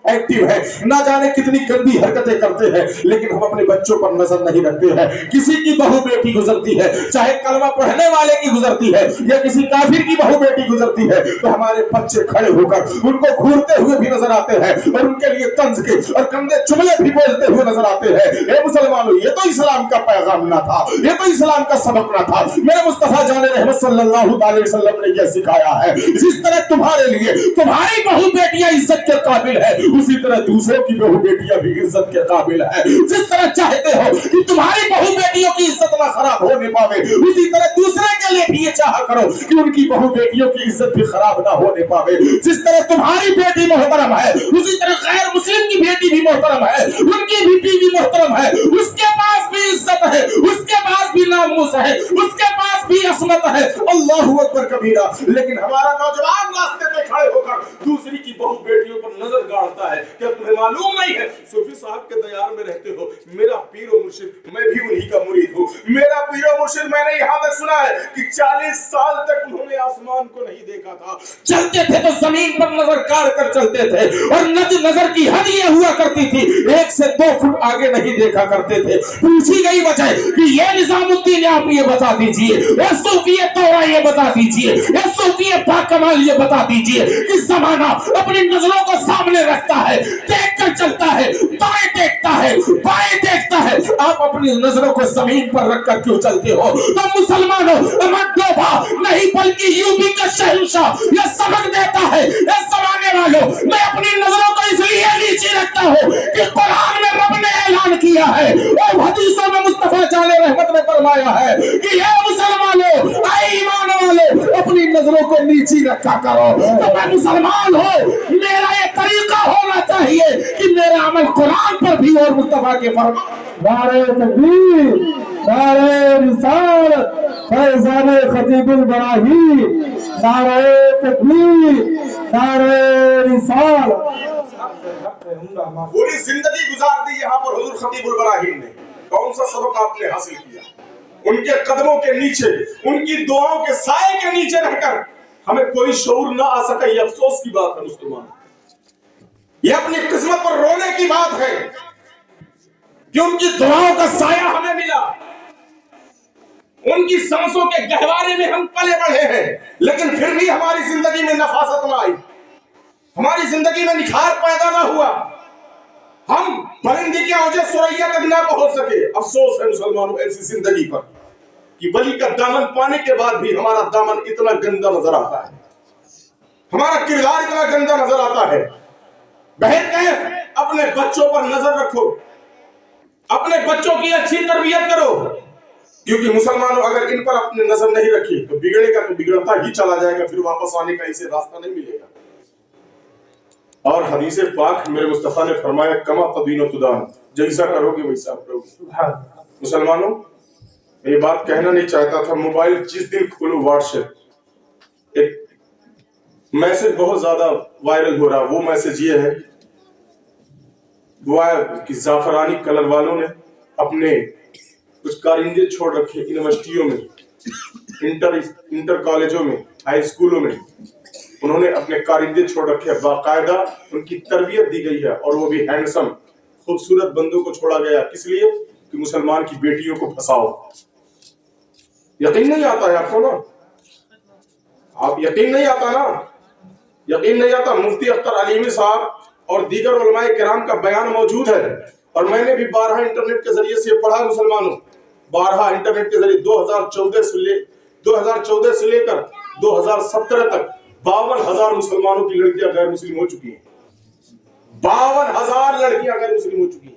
एक्टिव है, ना जाने कितनी गंदी हरकतें करते हैं, लेकिन हम अपने बच्चों पर नजर नहीं रखते हैं। किसी की बहू बेटी गुजरती है, चाहे कलमा पढ़ने वाले की गुजरती है या किसी काफिर की बहू बेटी गुजरती है, तो हमारे बच्चे खड़े होकर उनको घूरते हुए भी नजर आते हैं और उनके लिए तंज के और कंधे चुमले भी बोलते हुए नजर आते हैं। ए मुसलमानों, ये तो इस्लाम का पैगाम ना था, ये तो इस्लाम का सबक ना था। मेरे मुस्तफा जाने रहमत सल्लल्लाहु अलैहि वसल्लम ने यह सिखाया है, जिस तरह तुम्हारे लिए तुम्हारी बहू बेटियां इज्जत के काबिल है, उसी तरह दूसरों की बहू बेटियां भी इज्जत के काबिल है। जिस तरह चाहते हो कि तुम्हारी बहू बेटियों की इज्जत ना खराब होने पावे, उसी तरह दूसरे के लिए भी ये चाहा करो कि उनकी बहू बेटियों की इज्जत भी खराब ना होने पावे। जिस तरह तुम्हारी बेटी मोहतरम है, उसी तरह गैर मुस्लिम की बेटी भी मोहतरम है, उनकी भी बीवी मोहतरम है, उसके पास भी इज्जत है, उसके पास भी नामूस है, उसके पास भी असमत है। अल्लाहू अकबर कबीरा। लेकिन हमारा नौजवान रास्ते पे खड़े होकर दूसरी की बहू बेटियों पर नजर गाड़ता है। क्या तुम्हें मालूम नहीं है, सूफी साहब के दयार में रहते हो, मेरा पीर और मुर्शिद, मैं भी उन्हीं का मुरीद हूँ। मेरा पीर और मुर्शिद, मैंने यहाँ तक सुना है कि 40 साल तक उन्होंने आसमान को नहीं देखा था। चलते थे तो जमीन पर नजर कार कर चलते थे और नजर की हद ये हुआ करती थी 1 से 2 फुट आगे नहीं देखा करते थे। पूछी गई वजह कि ये निजामुद्दीन आप ये बता दीजिए, ये सूफी तौरा ये बता दीजिए, ये सूफी पाकमाल ये बता दीजिए कि जमाना अपनी नजरों को सामने रखता है, देख کر چلتا ہے, دائیں دیکھتا ہے, بائیں دیکھتا ہے, آپ اپنی نظروں کو زمین پر رکھ کر کیوں چلتے ہو؟ تو مسلمانوں, احمد ڈوبھا نہیں بلکہ یوپی کا شہنشاہ یہ سبق دیتا ہے, اس زمانے والوں میں اپنی نظروں کو اس لیے نیچے رکھتا ہوں کہ قرآن میں رب نے اعلان کیا ہے اور حدیثوں میں مصطفیٰ جان رحمت نے فرمایا ہے کہ اے مسلمانوں, اے ایمان والوں, اپنی نظروں کو نیچے رکھا کرو. تو میں مسلمان ہوں, میرا یہ طریقہ ہونا چاہیے کہ میرا عمل قرآن پر بھی اور مصطفیٰ کے فرمان. نعرہ تکبیر, نعرہ رسالت, فیضان خطیب البراہیم, نعرہ تکبیر, نعرہ رسالت. پوری زندگی گزار دی یہاں پر حضور خطیب البراہیم نے. کون سا سبق آپ نے حاصل کیا؟ ان کے قدموں کے نیچے, ان کی دعاؤں کے سائے کے نیچے رہ کر ہمیں کوئی شعور نہ آ سکا. یہ افسوس کی بات ہے مسلمان, یہ اپنی قسمت پر رونے کی بات ہے کہ ان کی دعاؤں کا سایہ ہمیں ملا, ان کی سانسوں کے گہوارے میں ہم پلے بڑھے ہیں, لیکن پھر بھی ہماری زندگی میں نفاست نہ آئی, ہماری زندگی میں نکھار پیدا نہ ہوا, ہم پرندے کے اوجے سریا تک نہ پہنچ سکے. افسوس ہے مسلمانوں ایسی زندگی پر کہ ولی کا دامن پانے کے بعد بھی ہمارا دامن اتنا گندا نظر آتا ہے, ہمارا کردار اتنا گندا نظر آتا ہے. بہن کہے اپنے بچوں پر نظر رکھو, اپنے بچوں کی اچھی تربیت کرو, کیونکہ مسلمانوں اگر ان پر اپنی نظر نہیں رکھی تو بگڑے گا تو بگڑتا ہی چلا جائے گا, پھر واپس آنے کا اسے راستہ نہیں ملے گا. اور حدیث پاک میرے مصطفیٰ نے فرمایا کما تدین و تدان, جیسا کرو گے ویسا کرو گے. مسلمانوں میں یہ بات کہنا نہیں چاہتا تھا, موبائل جس دن کھولو واٹس ایپ ایک میسج بہت زیادہ وائرل ہو رہا. وہ میسج یہ ہے کہ زعفرانی کلر والوں نے اپنے کچھ کارندے چھوڑ رکھے یونیورسٹیوں میں, انٹر کالجوں میں, ہائی اسکولوں میں, انہوں نے اپنے کارندے چھوڑ رکھے, باقاعدہ ان کی تربیت دی گئی ہے, اور وہ بھی ہینڈسم خوبصورت بندوں کو چھوڑا گیا. کس لیے؟ کہ مسلمان کی بیٹیوں کو پھنساؤ. یقین نہیں آتا ہے آپ کو نا, آپ یقین نہیں آتا نا, یقین نہیں آتا. مفتی اختر علیمی صاحب اور دیگر علماء کرام کا بیان موجود ہے, اور میں نے بھی بارہا انٹرنیٹ کے ذریعے سے پڑھا. مسلمانوں بارہا انٹرنیٹ کے ذریعے 2014 سے لے کر 2017 تک 52,000 مسلمانوں کی لڑکیاں غیر مسلم ہو چکی ہیں. 52,000 لڑکیاں غیر مسلم ہو چکی ہیں.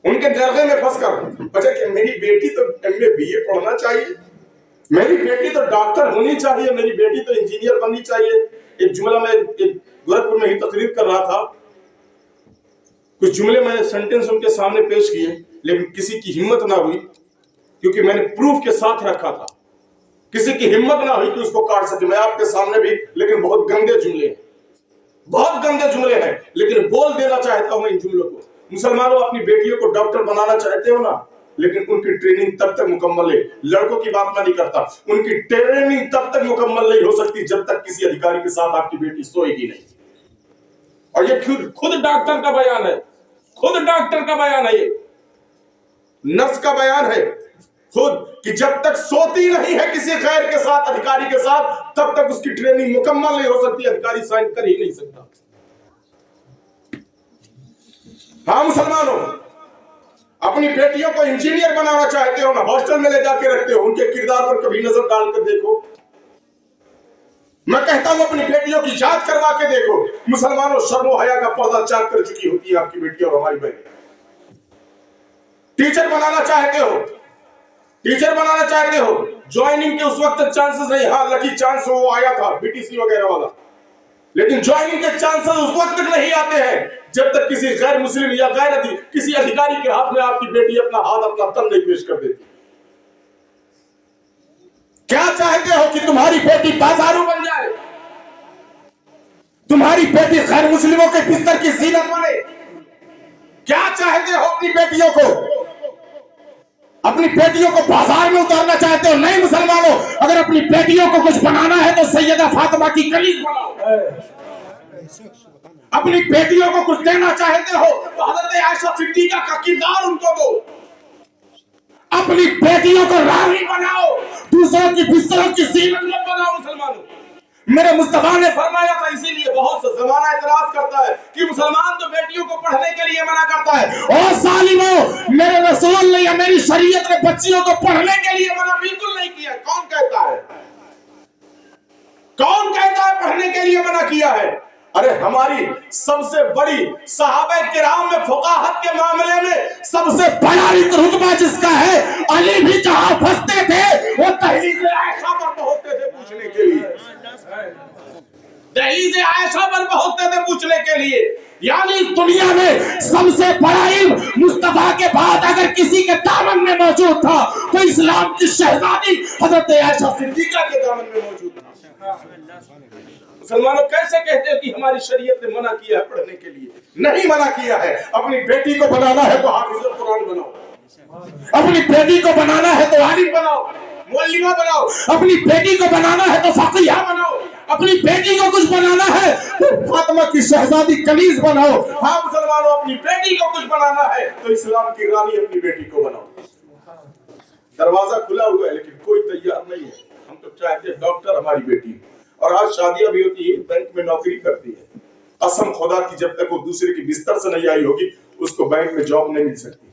ان کے درغے میں پھنس کر بچے کہ میری بیٹی تو MA BA پڑھنا چاہیے, میری بیٹی تو ڈاکٹر ہونی چاہیے, میری بیٹی تو انجینئر بننی چاہیے. ایک جملہ میں گورکھپور میں ہی تقریر کر رہا تھا, کچھ جملے میں سینٹنس ان کے سامنے پیش کیے, لیکن کسی کی ہمت نہ ہوئی, کیونکہ میں نے پروف کے ساتھ رکھا تھا, کسی کی ہمت نہ ہوئی کہ اس کو کاٹ سکے. میں آپ کے سامنے بھی, لیکن بہت گندے جملے ہیں, بہت گندے جملے ہیں, لیکن بول دینا چاہتا ہوں ان جملوں کو. مسلمانوں اپنی بیٹیوں کو ڈاکٹر بنانا چاہتے ہو نا, لیکن ان کی ٹریننگ تب تک مکمل ہے. لڑکوں کی بات میں نہیں کرتا, ان کی ٹریننگ تب تک مکمل نہیں ہو سکتی جب تک کسی ادھیکاری کے ساتھ آپ کی بیٹی سوئے گی نہیں. اور یہ خود ڈاکٹر کا بیان ہے, خود ڈاکٹر کا بیان ہے, یہ نرس کا بیان ہے خود, کہ جب تک سوتی نہیں ہے کسی غیر کے ساتھ, ادھیکاری کے ساتھ, تب تک اس کی ٹریننگ مکمل نہیں ہو سکتی. ادھیکاری سائن کر ہی نہیں سکتا. ہاں مسلمانوں, اپنی بیٹیوں کو انجینئر بنانا چاہتے ہو نا, ہاسٹل میں لے جا کے رکھتے ہو, ان کے کردار پر کبھی نظر ڈال کر دیکھو. میں کہتا ہوں اپنی بیٹیوں کی جانچ کروا کے دیکھو. مسلمانوں شرم و حیا کا پردہ چاک کر چکی ہوتی ہے آپ کی بیٹی اور ہماری بہنیں. ٹیچر بنانا چاہتے ہو, ٹیچر بنانا چاہتے ہو, جوائننگ کے اس وقت چانسز نہیں, ہاں لکی چانس وہ آیا تھا BTC وغیرہ والا, لیکن جوائننگ کے چانسز اس وقت تک نہیں آتے ہیں جب تک کسی غیر مسلم یا کسی ادھیکاری کے ہاتھ میں آپ کی بیٹی اپنا ہاتھ, اپنا تن نہیں پیش کر دیتی. کیا چاہتے ہو کہ تمہاری بیٹی بازارو بن جائے, تمہاری بیٹی غیر مسلموں کے بستر کی زینت بنے؟ کیا چاہتے ہو اپنی بیٹیوں کو, اپنی بیٹیوں کو بازار میں اتارنا چاہتے ہو؟ نہیں مسلمانوں, اگر اپنی بیٹیوں کو کچھ بنانا ہے تو سیدہ فاطمہ کی کلیگ بناؤ. اپنی بیٹیوں کو کچھ دینا چاہتے ہو تو حضرت عائشہ صدیقہ کا کردار ان کو دو. اپنی بیٹیوں کو راہی بناؤ, دوسروں کی بستروں کی زینت مت بناؤ. مسلمانوں मेरे मुस्तफा ने फरमाया था। इसीलिए बहुत सा जमाना एतराज करता है कि मुसलमान तो बेटियों को पढ़ने के लिए मना करता है। और सालिमों, मेरे रसूल ने या मेरी शरीयत ने बच्चियों को पढ़ने के लिए मना बिल्कुल नहीं किया। कौन कहता है? कौन कहता है पढ़ने के लिए मना किया है? अरे हमारी सबसे बड़ी सहाबा किराम में फुकाहत के मामले में सबसे बड़ा रुतबा जिसका है, अली भी जहां फंसते थे वो दहलीज़ आयशा पर पहुंचते थे पूछने के लिए। दहलीज़ आयशा पर पहुंचते थे पूछने के लिए। यानी इस दुनिया में सबसे बड़ा इल्म मुस्तफा के बाद अगर किसी के दामन में मौजूद था तो इस्लाम की शहजादी हजरत आयशा सिद्दीका के दामन में मौजूद था। मुसलमानों कैसे कहते हैं कि हमारी शरीयत ने मना किया है पढ़ने के लिए? नहीं मना किया है। अपनी बेटी को बनाना है तो हाफिज़ कुरान बनाओ, अपनी बेटी को बनाना है तो आलिम बनाओ, मुअल्लिमा बनाओ, अपनी बेटी को बनाना है तो फकीहा बनाओ, अपनी बेटी को कुछ बनाना है तो फातिमा की शहजादी कनीज बनाओ। हाँ मुसलमानों, अपनी बेटी को कुछ बनाना है तो इस्लाम की रानी अपनी बेटी को बनाओ। दरवाजा खुला हुआ है लेकिन कोई तैयार नहीं है। हम तो चाहते हैं डॉक्टर हमारी बेटी, और आज शादियां भी होती है, बैंक में नौकरी करती है। कसम खुदा की जब तक वो दूसरे की बिस्तर से नहीं आई होगी उसको बैंक में जॉब नहीं मिल सकती।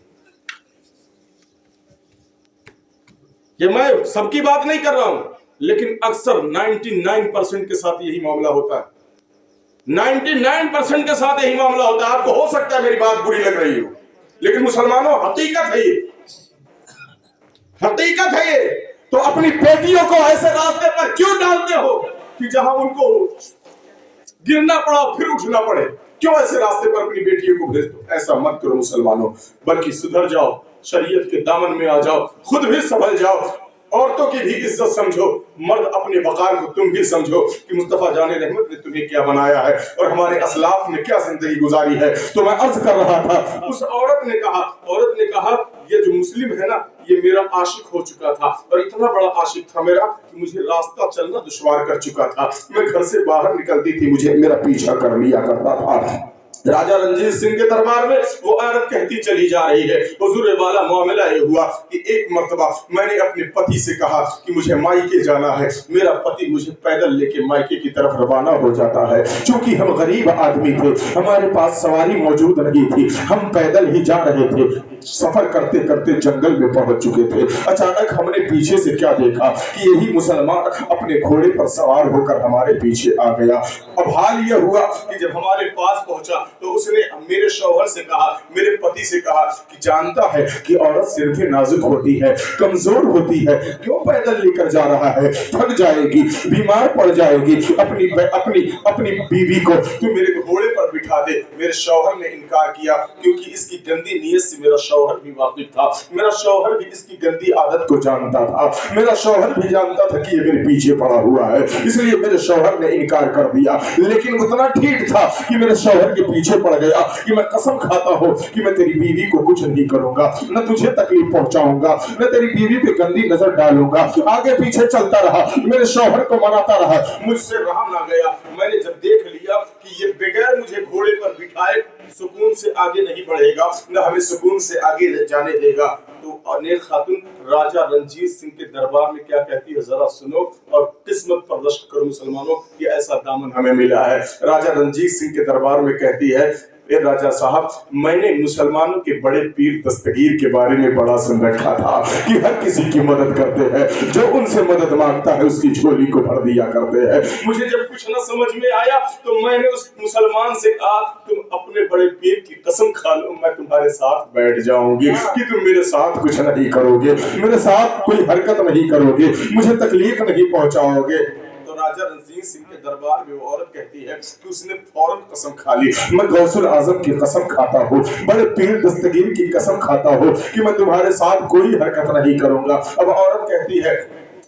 ये मैं सबकी बात नहीं कर रहा हूं, लेकिन अक्सर 99% के साथ यही मामला होता है। 99% के साथ यही मामला होता है। आपको हो सकता है मेरी बात बुरी लग रही हो, लेकिन मुसलमानों हकीकत है ये, हकीकत है ये। तो अपनी बेटियों को ऐसे रास्ते पर क्यों डालते हो कि जहां उनको गिरना पड़ा फिर उठना पड़े? क्यों ऐसे रास्ते पर अपनी बेटियों को भेज दो? ऐसा मत करो मुसलमानों, बल्कि सुधर जाओ, शरीयत के दामन में आ जाओ, खुद भी संभल जाओ, औरतों की भी इज्जत समझो, मर्द अपने वकार को तुम भी समझो कि मुस्तफा जाने रहमत ने तुम्हें क्या बनाया है और हमारे असलाफ ने क्या जिंदगी गुजारी है। तो मैं अर्ज कर रहा था, उस औरत ने कहा ये जो मुस्लिम है ना, ये मेरा आशिक हो चुका था और इतना बड़ा आशिक था मेरा कि मुझे रास्ता चलना दुश्वार कर चुका था। मैं घर से बाहर निकलती थी, मुझे मेरा पीछा कर लिया करता था। राजा रंजीत सिंह के दरबार में वो औरत कहती चली जा रही है, हुजूर वाला मामला ये हुआ कि एक मर्तबा मैंने अपने पति से कहा कि मुझे मायके जाना है। मेरा पति मुझे पैदल लेके मायके की तरफ रवाना हो जाता है। चूंकि हम गरीब आदमी थे, हमारे पास सवारी मौजूद नहीं थी, हम पैदल ही जा रहे थे। सफर करते करते जंगल में पहुंच चुके थे। अचानक हमने पीछे से क्या देखा कि यही मुसलमान अपने घोड़े पर सवार होकर हमारे पीछे आ गया। अब हाल यह हुआ कि जब हमारे पास पहुंचा तो उसने मेरे शौहर से कहा, मेरे पति से कहा कि जानता है कि औरत सिर्फ नाजुक होती है, कमजोर होती है, क्यों पैदल लेकर जा रहा है? थक जाएगी, बीमार पड़ जाएगी। अपनी बीवी को तू मेरे घोड़े पर बिठा दे। मेरे शौहर ने इनकार किया, क्योंकि इसकी गंदी नीयत से मेरा शौहर भी वाकिफ था। मेरा शौहर भी इसकी गंदी आदत को जानता था। मेरा शौहर भी जानता था कि ये मेरे पीछे पड़ा हुआ है, इसलिए मेरे शौहर ने इनकार कर दिया। लेकिन उतना ठीक था कि मेरे शौहर के पीछे पड़ गया कि मैं कसम खाता हूं कि मैं तेरी बीवी को कुछ नहीं करूंगा, न तुझे तकलीफ पहुंचाऊंगा, न तेरी बीवी पे गंदी नजर डालूंगा। आगे पीछे चलता रहा, मेरे शौहर को मनाता रहा, मुझसे रहा ना गया। मैंने जब देख लिया कि ये बगैर मुझे घोड़े पर बिठाए सुकून से आगे नहीं बढ़ेगा, न हमें सुकून से आगे जाने देगा, तो अनेक खातून राजा रंजीत सिंह के दरबार में क्या कहती है जरा सुनो और किस्मत पर रश्क करो मुसलमानों कि ऐसा दामन हमें मिला है। राजा रंजीत सिंह के दरबार में कहती है, ए राजा साहब, मैंने मुसलमानों के बड़े पीर दस्तगीर के बारे में बड़ा सुन रखा था कि हर किसी की मदद करते हैं, जो उनसे मदद मांगता है उसकी झोली को भर दिया करते हैं। मुझे जब कुछ न समझ में आया तो मैंने उस मुसलमान से कहा, तुम अपने बड़े पीर की कसम खा लो, मैं तुम्हारे साथ बैठ जाऊंगी कि तुम मेरे साथ कुछ नहीं करोगे, मेरे साथ कोई हरकत नहीं करोगे, मुझे तकलीफ नहीं पहुंचाओगे। राजा रंजीत सिंह के दरबार में वो औरत कहती है कि उसने फौरन कसम खा ली, मैं गौसुल आजम की कसम खाता हूँ, बड़े पीर दस्तगीर की कसम खाता हूँ कि मैं तुम्हारे साथ कोई हरकत नहीं करूंगा। अब औरत कहती है,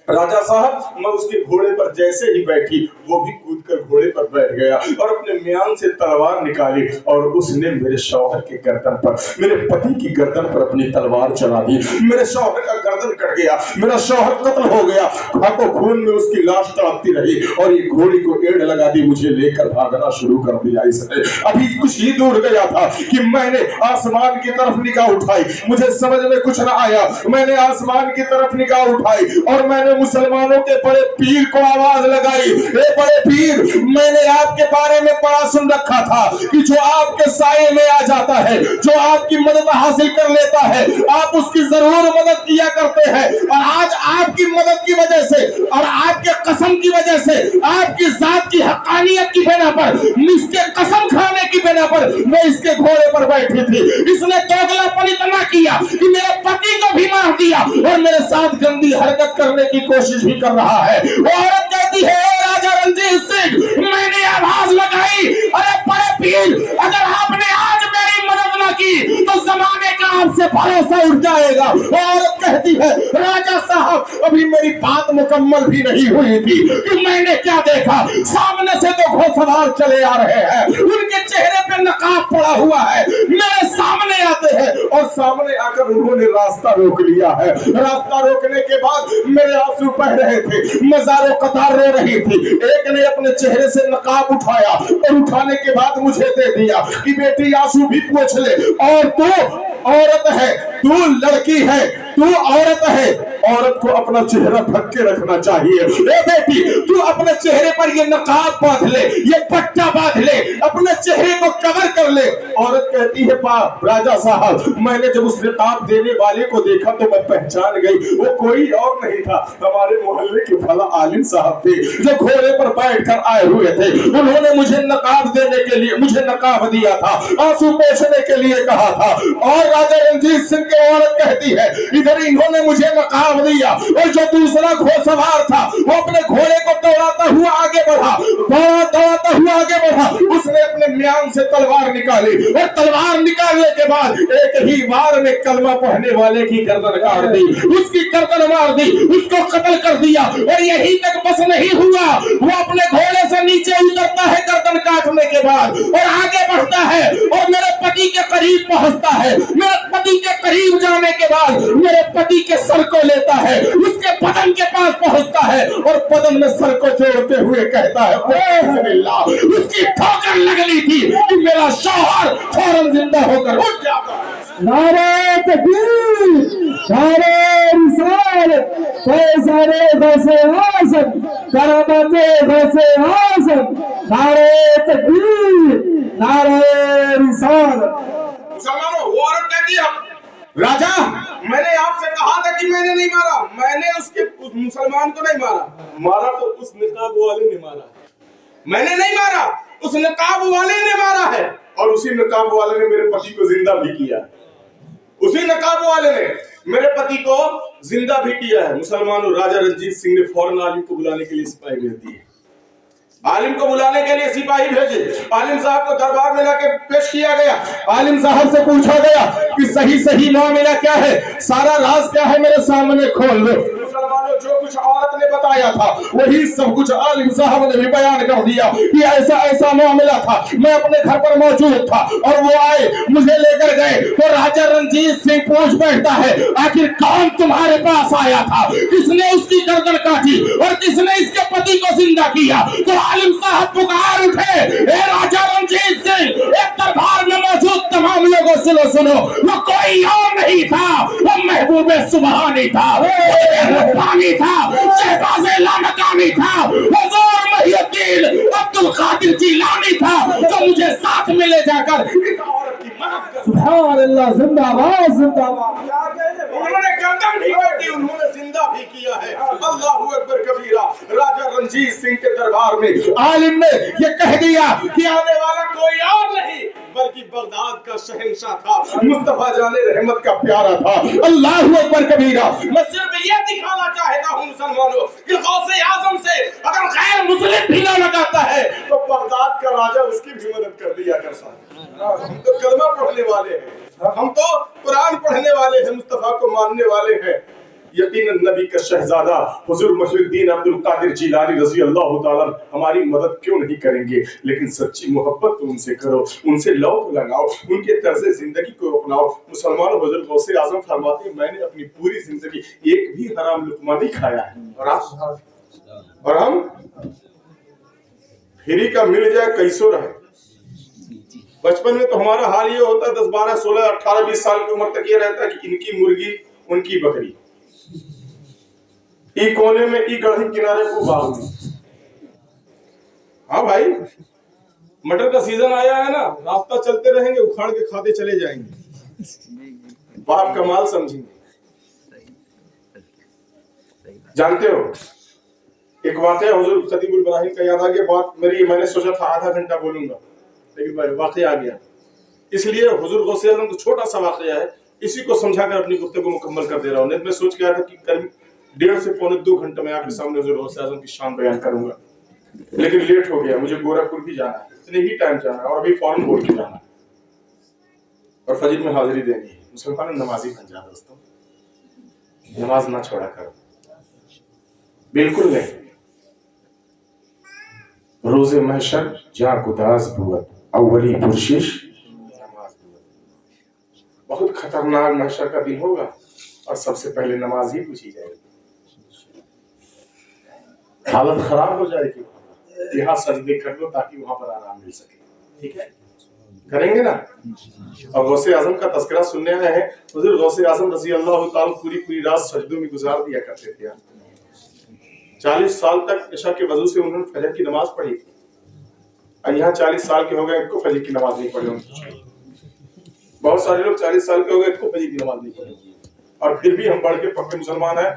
राजा साहब, मैं उसके घोड़े पर जैसे ही बैठी वो भी कूदकर घोड़े पर बैठ गया और अपने म्यान से तलवार निकाली और उसने मेरे शौहर के गर्दन पर, मेरे पति की गर्दन पर अपनी तलवार चला दी। मेरे शौहर का गर्दन कट गया, मेरा शौहर कत्ल हो गया। हाथों खून में उसकी लाश तड़पती रही और ये घोड़ी को एड़ लगा दी, मुझे लेकर भागना शुरू कर दिया इसने। अभी कुछ ही दूर गया था कि मैंने आसमान की तरफ निगाह उठाई, मुझे समझ में कुछ न आया, मैंने आसमान की तरफ निगाह उठाई और मैंने मुसलमानों के बड़े पीर पीर को आवाज लगाई, ए बड़े पीर, मैंने आपके बारे में बड़ा सुन रखा था कि जो आपके साये में आ जाता है, जो आपकी मदद हासिल कर लेता है, आप उसकी जरूर मदद किया करते हैं। और आज आपकी मदद की वजह से और आपके कसम की वजह से, आपकी जात की हकानियत की बिना पर, इसके कसम खाने की बिना पर मैं इसके घोड़े पर बैठी थी। इसने दोगलापन इतना किया कि मेरे पति को भी मार दिया और मेरे साथ गंदी हरकत करने की कोशिश भी कर रहा है। वो औरत कहती है, राजा रणजीत सिंह, मैंने आवाज लगाई, अरे बड़े पीर, अगर आपने आज मेरी मदद न की तो जमाने का आपसे भरोसा उठ जाएगा। वो औरत कहती है, राजा साहब, अभी मेरी बात मुकम्मल भी नहीं हुई थी कि मैंने क्या देखा। सामने से दो घोड़सवार चले आ रहे हैं, उनके चेहरे पे नकाब पड़ा हुआ है, मेरे सामने आते हैं और सामने आकर उन्होंने रास्ता रोक लिया है। रास्ता रोकने के बाद मेरे आंसू बह रहे थे, मजारो कतार रो रही थी। एक ने अपने चेहरे से नकाब उठाया और उठाने के बाद मुझे दे दिया कि बेटी आंसू भी पोंछ ले। और तू औरत है, तू लड़की है, तू औरत है, औरत को अपना चेहरा ढक के रखना चाहिए। ए बेटी, तू अपने चेहरे पर ये नकाब बांध ले, ये पट्टा बांध ले, अपने चेहरे को कवर कर ले। औरत कहती है, राजा साहब, मैंने जब उस नकाब देने वाले को देखा तो मैं पहचान गई, वो कोई और नहीं था, हमारे मोहल्ले के फला आलिम साहब थे जो घोड़े पर बैठ कर आए हुए थे। उन्होंने मुझे नकाब देने के लिए, मुझे नकाब दिया था, आंसू पोंछने के लिए कहा था। और राजा रणजीत सिंह की औरत कहती है, इधर इन्होंने मुझे नकाब दिया और जो दूसरा घोड़सवार था वो अपने घोड़े को दौड़ाता हुआ आगे बढ़ा, दौड़ाता हुआ आगे बढ़ा। उसने अपने म्यान से तलवार निकाली और तलवार निकालने के बाद एक ही वार में कलमा पढ़ने वाले की गर्दन काट दी, उसकी गर्दन मार दी, उसको कत्ल कर दिया। और यही तक बस नहीं हुआ, वो अपने घोड़े से नीचे उतरता है गर्दन काटने के बाद और आगे बढ़ता है और मेरे पति के करीब पहुंचता है। मेरे पति के करीब जाने के बाद मेरे पति के सर को लेता है, उसके बदन के पास पहुंचता है और बदन में सर को जोड़ते हुए कहता है, उसकी ठोकर लगनी थी कि मेरा शौहर फौरन जिंदा होकर उठ जाता। नारे तकबीर, नारे रिसालत, फैज़ाने गौसे आज़म, करमते गौसे आज़म, नारे तकबीर, नारे रिसालत। मुसलमानों, वो औरत कहती है, राजा, मैंने आपसे कहा था कि मैंने नहीं मारा, मैंने उस मुसलमान को नहीं मारा तो उस निकाब वाले ने मारा, मैंने नहीं मारा, उस निकाब वाले ने मारा है। और उसी निकाब वाले ने मेरे पति को जिंदा भी किया, उसी नकाब वाले ने मेरे पति को जिंदा भी किया है। मुसलमानों, राजा रणजीत सिंह ने फौरन आलिम को बुलाने के लिए सिपाही भेज दिए, आलिम को बुलाने के लिए सिपाही भेजे। आलिम साहब को दरबार में लाके पेश किया गया। आलिम साहब से पूछा गया कि सही सही मामला क्या है, सारा राज क्या है, मेरे सामने खोल दो। मुसलमानों, जो कुछ औरत ने बताया था वही सब कुछ आलिम साहब ने भी बयान कर दिया कि ऐसा ऐसा मामला था, मैं अपने घर पर मौजूद था और वो आए, मुझे लेकर गए। तो राजा रणजीत सिंह पूछ बैठता है, आखिर कौन तुम्हारे पास आया था, किसने उसकी गर्दन काटी और किसने इसके पति को जिंदा किया। तो आलिम साहब पुकार उठे, ए राजा रणजीत सिंह, एक दरबार में मौजूद तमाम लोगों से सुनो, वो कोई और नहीं था, वो महबूबे सुबहानी था, रब्बानी था, शहबाज़े लामकानी था, हुज़ूर मुहियुद्दीन अब्दुल कादिर जिलानी था, जो मुझे साथ में ले जाकर इस औरत की मदद कर। सुभान अल्लाह, जिंदाबाद जिंदाबाद। उन्होंने गर्दन भी काटी, उन्होंने जिंदा भी किया है। अल्लाहू अकबर कबीरा। राजा रणजीत सिंह के दरबार में आलिम ने ये कह दिया कि आने वाला कोई और नहीं बल्कि बगदाद का शहंशाह था, मुस्तफा जाने रहमत का प्यारा था। अल्लाहू अकबर कबीरा। मैं सिर्फ ये दिखाना चाहता हूँ मुसलमानों कि गौसे आजम से अगर गैर मुस्लिम भी ना लगाता है तो बगदाद का राजा उसकी भी मदद कर दिया करता है। हम तो कलमा पढ़ने वाले हैं, हम तो कुरान पढ़ने वाले हैं, मुस्तफा को मानने वाले हैं। यकीनन नबी का शहजादा हुजूर मुहियुद्दीन अब्दुल कादिर जिलानी रज़ी अल्लाह ताला हमारी मदद क्यों नहीं करेंगे, लेकिन सच्ची मोहब्बत तो उनसे करो, उनसे लौ लगाओ, उनके तर्ज़े जिंदगी को अपनाओ। मुसलमान हुजूर गौसे आज़म फरमाते हैं, मैंने अपनी पूरी जिंदगी एक भी हराम लुक़मा नहीं खाया है और हम फ्री का मिल जाए कैसो रहे। बचपन में तो हमारा हाल ये होता है, 10, 12, 16, 18, 20 साल की उम्र तक ये रहता है कि इनकी मुर्गी उनकी बकरी, ई कोने में ई गढ़ी किनारे को बाग में। हाँ भाई, मटर का सीजन आया है ना, रास्ता चलते रहेंगे, उखाड़ के खाते चले जाएंगे, बाप कमाल समझेंगे। जानते हो, एक वाकया हुजूर खतीबुल बराहीन का याद आ गया। बात मेरी, मैंने सोचा था आधा घंटा बोलूंगा, लेकिन वाकया आ गया, इसलिए हुजूर गौसे आज़म का छोटा सा वाकया है, इसी को समझाकर अपनी गुफ्तगू मुकम्मल कर दे रहा हूँ। नहीं मैं सोच के आया था कि करीब 1.5 से पौने 2 घंटे में आपके सामने हुजूर गौसे आज़म की शान बयान करूंगा, लेकिन लेट हो गया, मुझे गोरखपुर भी जाना है, इतने ही टाइम जाना है और अभी फौरन बोल के जाना है और फजर में हाजिरी देनी है। मुसलमान नमाजी बन जा दोस्तों, नमाज ना छोड़ा करो, बिल्कुल नहीं। रोज़े महशर जा गुदाज बुवत अव्वली पुरशिश नमाज बुवत। बहुत खतरनाक महशर का दिन होगा और सबसे पहले नमाज ही पूछी जाएगी, हालत खराब हो जाएगी। यहाँ सजदे कर लो ताकि वहां पर आराम मिल सके, ठीक है, करेंगे ना। और गौसे आजम का तस्करा सुनने आए हैं। हुजूर गौसे आजम रज़ी अल्लाह ताला पूरी रात सजदों में गुजार दिया करते थे। 40 साल तक इशा के वजू से उन्होंने फजर की नमाज पढ़ी थी, और यहाँ 40 साल के हो गए, इनको फजर की नमाज नहीं पढ़ी उन्होंने। बहुत सारे लोग 40 साल के हो गए, इनको फजर की नमाज नहीं पढ़ी, और फिर भी हम बढ़ के पक्के मुसलमान हैं।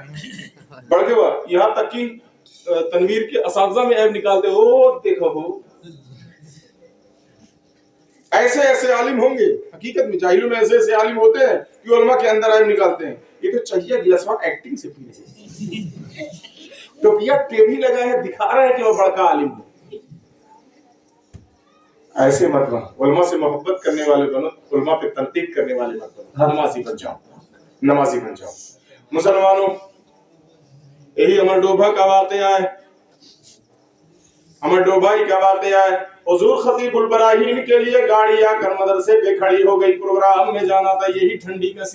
बढ़ के हुआ यहाँ तक कि तनवीर के असातिज़ा में ऐब निकालते हो, देखो हो ऐसे ऐसे आलिम होंगे, हकीकत में जाहिलों में ऐसे ऐसे आलिम होते हैं कि उलमा के अंदर ऐब निकालते हैं। ये तो चाहिए गिलासवा एक्टिंग से पी रहे, तो भैया टेढ़ी लगा है, दिखा रहा है कि वो बड़का आलिम है। ऐसे मत बनो, उलमा से मोहब्बत करने वाले बनो, उलमा पे तनकीद करने वाले मत बनो, नमाजी बन जाओ, नमाजी बन जाओ। मुसलमानों, यही अमर डोभा का वाकया है, अमर डोभाई का वाकया है। हुजूर खतीबुल बराहीन के लिए गाड़ी आकर मदरसे पे खड़ी हो गई, प्रोग्राम में जाना था, यही ठंडी का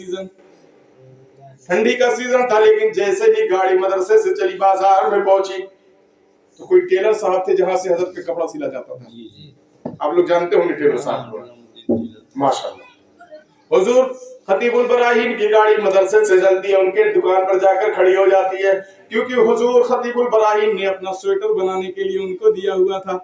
सीजन था, लेकिन जैसे ही गाड़ी मदरसे से चली, बाजार में पहुंची तो कोई टेलर साहब थे जहां से हजरत का कपड़ा सिला जाता था। आप लोग जानते होंगे टेलर साहब को, माशाअल्लाह। हुजूर खतीबुल बराहीन की गाड़ी मदरसे से चलती है, उनके दुकान पर जाकर खड़ी हो जाती है, क्योंकि हुजूर खतीबुल बराहीन ने अपना स्वेटर बनाने के लिए उनको दिया हुआ था,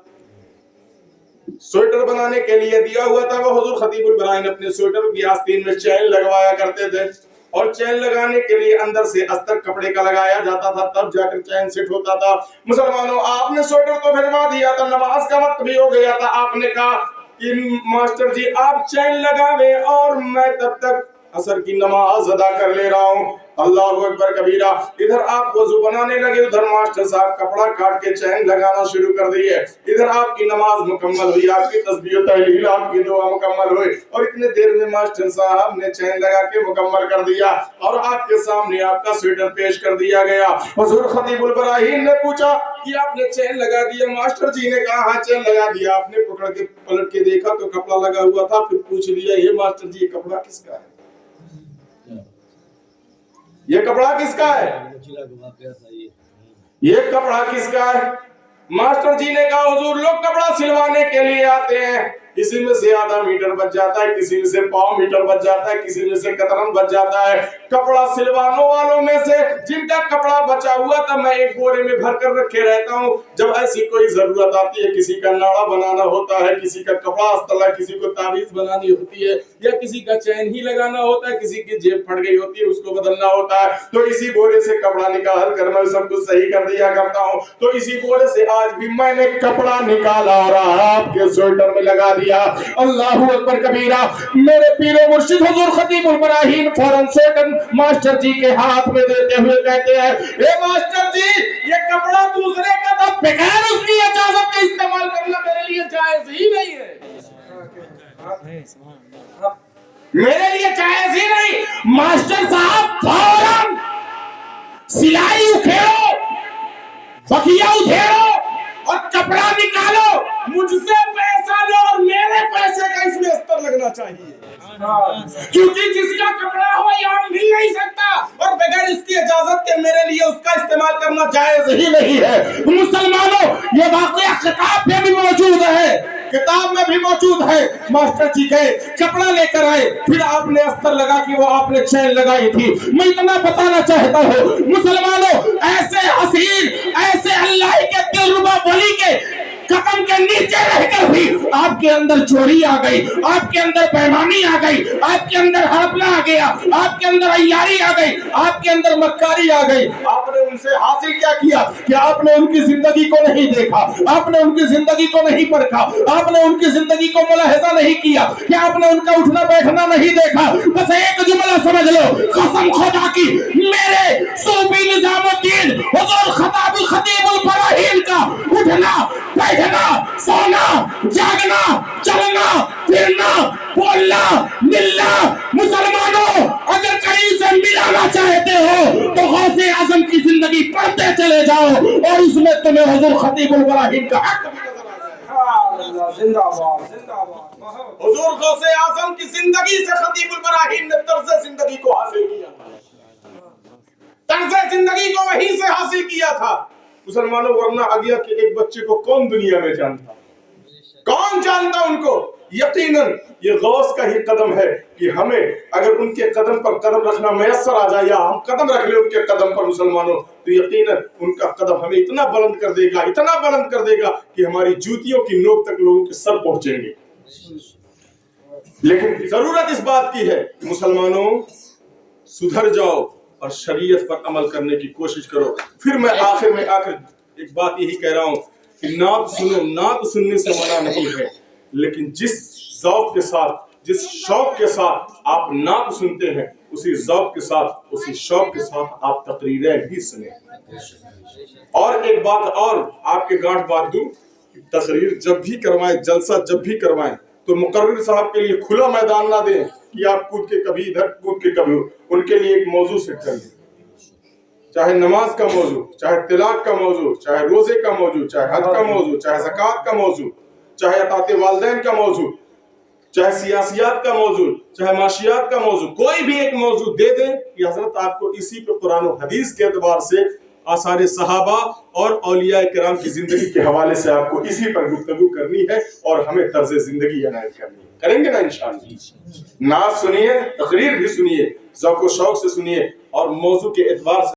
स्वेटर बनाने के लिए दिया हुआ था। वो हुजूर खतीबुल बराहीन अपने स्वेटर की आस्तीन में चैन लगवाया करते थे, और चैन लगाने के लिए अंदर से अस्तर कपड़े का लगाया जाता था, तब जाकर चैन सेट होता था। मुसलमानों, आपने स्वेटर तो भिजवा दिया था, नमाज का वक्त भी हो गया था, आपने कहा कि मास्टर जी आप चैन लगावे और मैं तब तक असर की नमाज अदा कर ले रहा हूँ। अल्लाहु अकबर कबीरा। इधर आप वजू बनाने लगे, उधर मास्टर साहब कपड़ा काट के चैन लगाना शुरू कर दिए। इधर आपकी नमाज मुकम्मल हुई, आपकी तस्बीह व तहलील, आपकी दुआ मुकम्मल हुई, और इतने देर में मास्टर साहब ने चैन लगा के मुकम्मल कर दिया, और आपके सामने आपका स्वेटर पेश कर दिया गया। हुजूर खतीबुल बराहीन ने पूछा कि आपने चैन लगा दिया? मास्टर जी ने कहा हाँ चैन लगा दिया। आपने पकड़ के पलट के देखा तो कपड़ा लगा हुआ था, फिर पूछ लिया ये मास्टर जी ये कपड़ा किसका है? ये कपड़ा किसका है? ये कपड़ा किसका है? मास्टर जी ने कहा हुजूर लोग कपड़ा सिलवाने के लिए आते हैं, किसी में से आधा मीटर बच जाता है, किसी में से पाव मीटर बच जाता है, किसी में से कतरन बच जाता है। कपड़ा सिलवाने वालों में से जिनका कपड़ा बचा हुआ था मैं एक बोरे में भर कर रखे रहता हूँ, जब ऐसी कोई जरूरत आती है, किसी का नाड़ा बनाना होता है, किसी का कपड़ा अस्तला, किसी को ताबीज बनानी होती है, या किसी का चैन ही लगाना होता है, किसी की जेब फट गई होती है उसको बदलना होता है, तो इसी बोरे से कपड़ा निकाल कर मैं सब कुछ सही कर दिया करता हूँ। तो इसी बोरे से आज भी मैंने कपड़ा निकाला और आपके स्वेटर में लगा दिया। अल्लाहु अकबर कबीरा। मेरे पीरो मुर्शिद हुजूर खतीबुल बराहीन फौरन स्वेटर मास्टर जी के हाथ में देते हुए कहते हैं ए मास्टर जी ये कपड़ा दूसरे का था, बगैर उसकी इजाजत के इस्तेमाल करना मेरे लिए जायज ही नहीं है, मेरे लिए जायज ही नहीं। मास्टर साहब फौरन सिलाई उखेड़ो, बकिया उधेड़ो और कपड़ा निकालो, मुझसे पैसा लो और मेरे पैसे का इसमें अस्तर लगना चाहिए, क्योंकि जिसका कपड़ा हो यहाँ मिल नहीं सकता और बगैर इसकी इजाजत के मेरे लिए उसका इस्तेमाल करना जायज ही नहीं है। मुसलमानों ये वाकया किताब में भी मौजूद है, किताब में भी मौजूद है। मास्टर जी गए, कपड़ा लेकर आए, फिर आपने अस्तर लगा कि वो आपने चैन लगाई थी। मैं इतना बताना चाहता हूँ मुसलमानों, ऐसे हसीन, ऐसे अल्लाह के दिलरुबा वली के कदम के नीचे रहकर भी आपके अंदर चोरी आ गई, आपके अंदर बेईमानी आ गई, आपके अंदर हड़पना आ गया, आपके अंदर अय्यारी आ गई, आपके अंदर मक्कारी आ गई। आपने उनसे हासिल क्या किया कि आपने उनकी जिंदगी को नहीं देखा, आपने उनकी जिंदगी को नहीं परखा, आपने उनकी जिंदगी को मुलाहिजा नहीं किया, कि आपने उनका उठना बैठना नहीं देखा। बस एक जुमला समझ लो, कसम खुदा की, मेरे सूफी निजामुद्दीन हुजूर खताबुल खतीबुल बराहीन का उठना बैठना, सोना, जागना, चलना, फिरना, बोलना, मिलना, मुसलमानों अगर कहीं से मिलाना चाहते हो तो गौसे आजम की जिंदगी पढ़ते चले जाओ और उसमें तुम्हें हुजूर खतीबुल बराहीन का हक भी नजर आ जाएगा। जिंदाबाद जिंदाबाद। हुजूर गौसे आजम की जिंदगी से खतीबुल बराहीन ने तर्ज़ जिंदगी को हासिल किया था, तर्ज़ जिंदगी को वहीं से हासिल किया था। मुसलमानों वरना आ गया कि एक बच्चे को कौन दुनिया में जानता, कौन जानता उनको। यकीनन ये गौस का ही कदम है कि हमें अगर उनके कदम पर कदम रखना मैसर आ जाए या हम कदम रख ले उनके कदम पर मुसलमानों, तो यकीनन उनका कदम हमें इतना बुलंद कर देगा, इतना बुलंद कर देगा कि हमारी जूतियों की नोक तक लोगों के सर पहुंचेंगे। लेकिन जरूरत इस बात की है मुसलमानों, सुधर जाओ और शरीयत पर अमल करने की कोशिश करो। फिर मैं आखिर में आकर एक बात यही कह रहा हूं कि नात सुनो, नात सुनने से मना नहीं है, लेकिन जिस ज़ौक़ के साथ, जिस शौक के साथ आप नात सुनते हैं, उसी ज़ौक़ के साथ, उसी शौक के साथ आप तकरीरें भी सुने। और एक बात और आपके गांठ बात दूं, तकरीर जब भी करवाएं, जलसा जब भी करवाएं, तो मुकर्रिर साहब के लिए खुला मैदान ना दें कि आप कूद के कभी इधर कूद के कभी, उनके लिए एक मौजू सेट कर लें, चाहे नमाज का मौजू, चाहे तिलाक का मौजू, चाहे रोजे का मौजू, चाहे हज का मौजू, चाहे ज़कात का मौजू, चाहे अताते वालिदैन का मौजू, चाहे सियासियात का मौजू, चाहे माशियात का मौजू, कोई भी एक मौजू दे दें कि हजरत आपको इसी पे कुरान और हदीस के एतबार से आसारे सहाबा और औलिया किराम की जिंदगी के हवाले से आपको इसी पर गुफ्तगू करनी है और हमें तर्ज जिंदगी इनायत करनी है। करेंगे ना इंशाअल्लाह। नात सुनिए, तकरीर भी सुनिए, ज़ौक़ व शौक़ से सुनिए और मौजू के एतबार से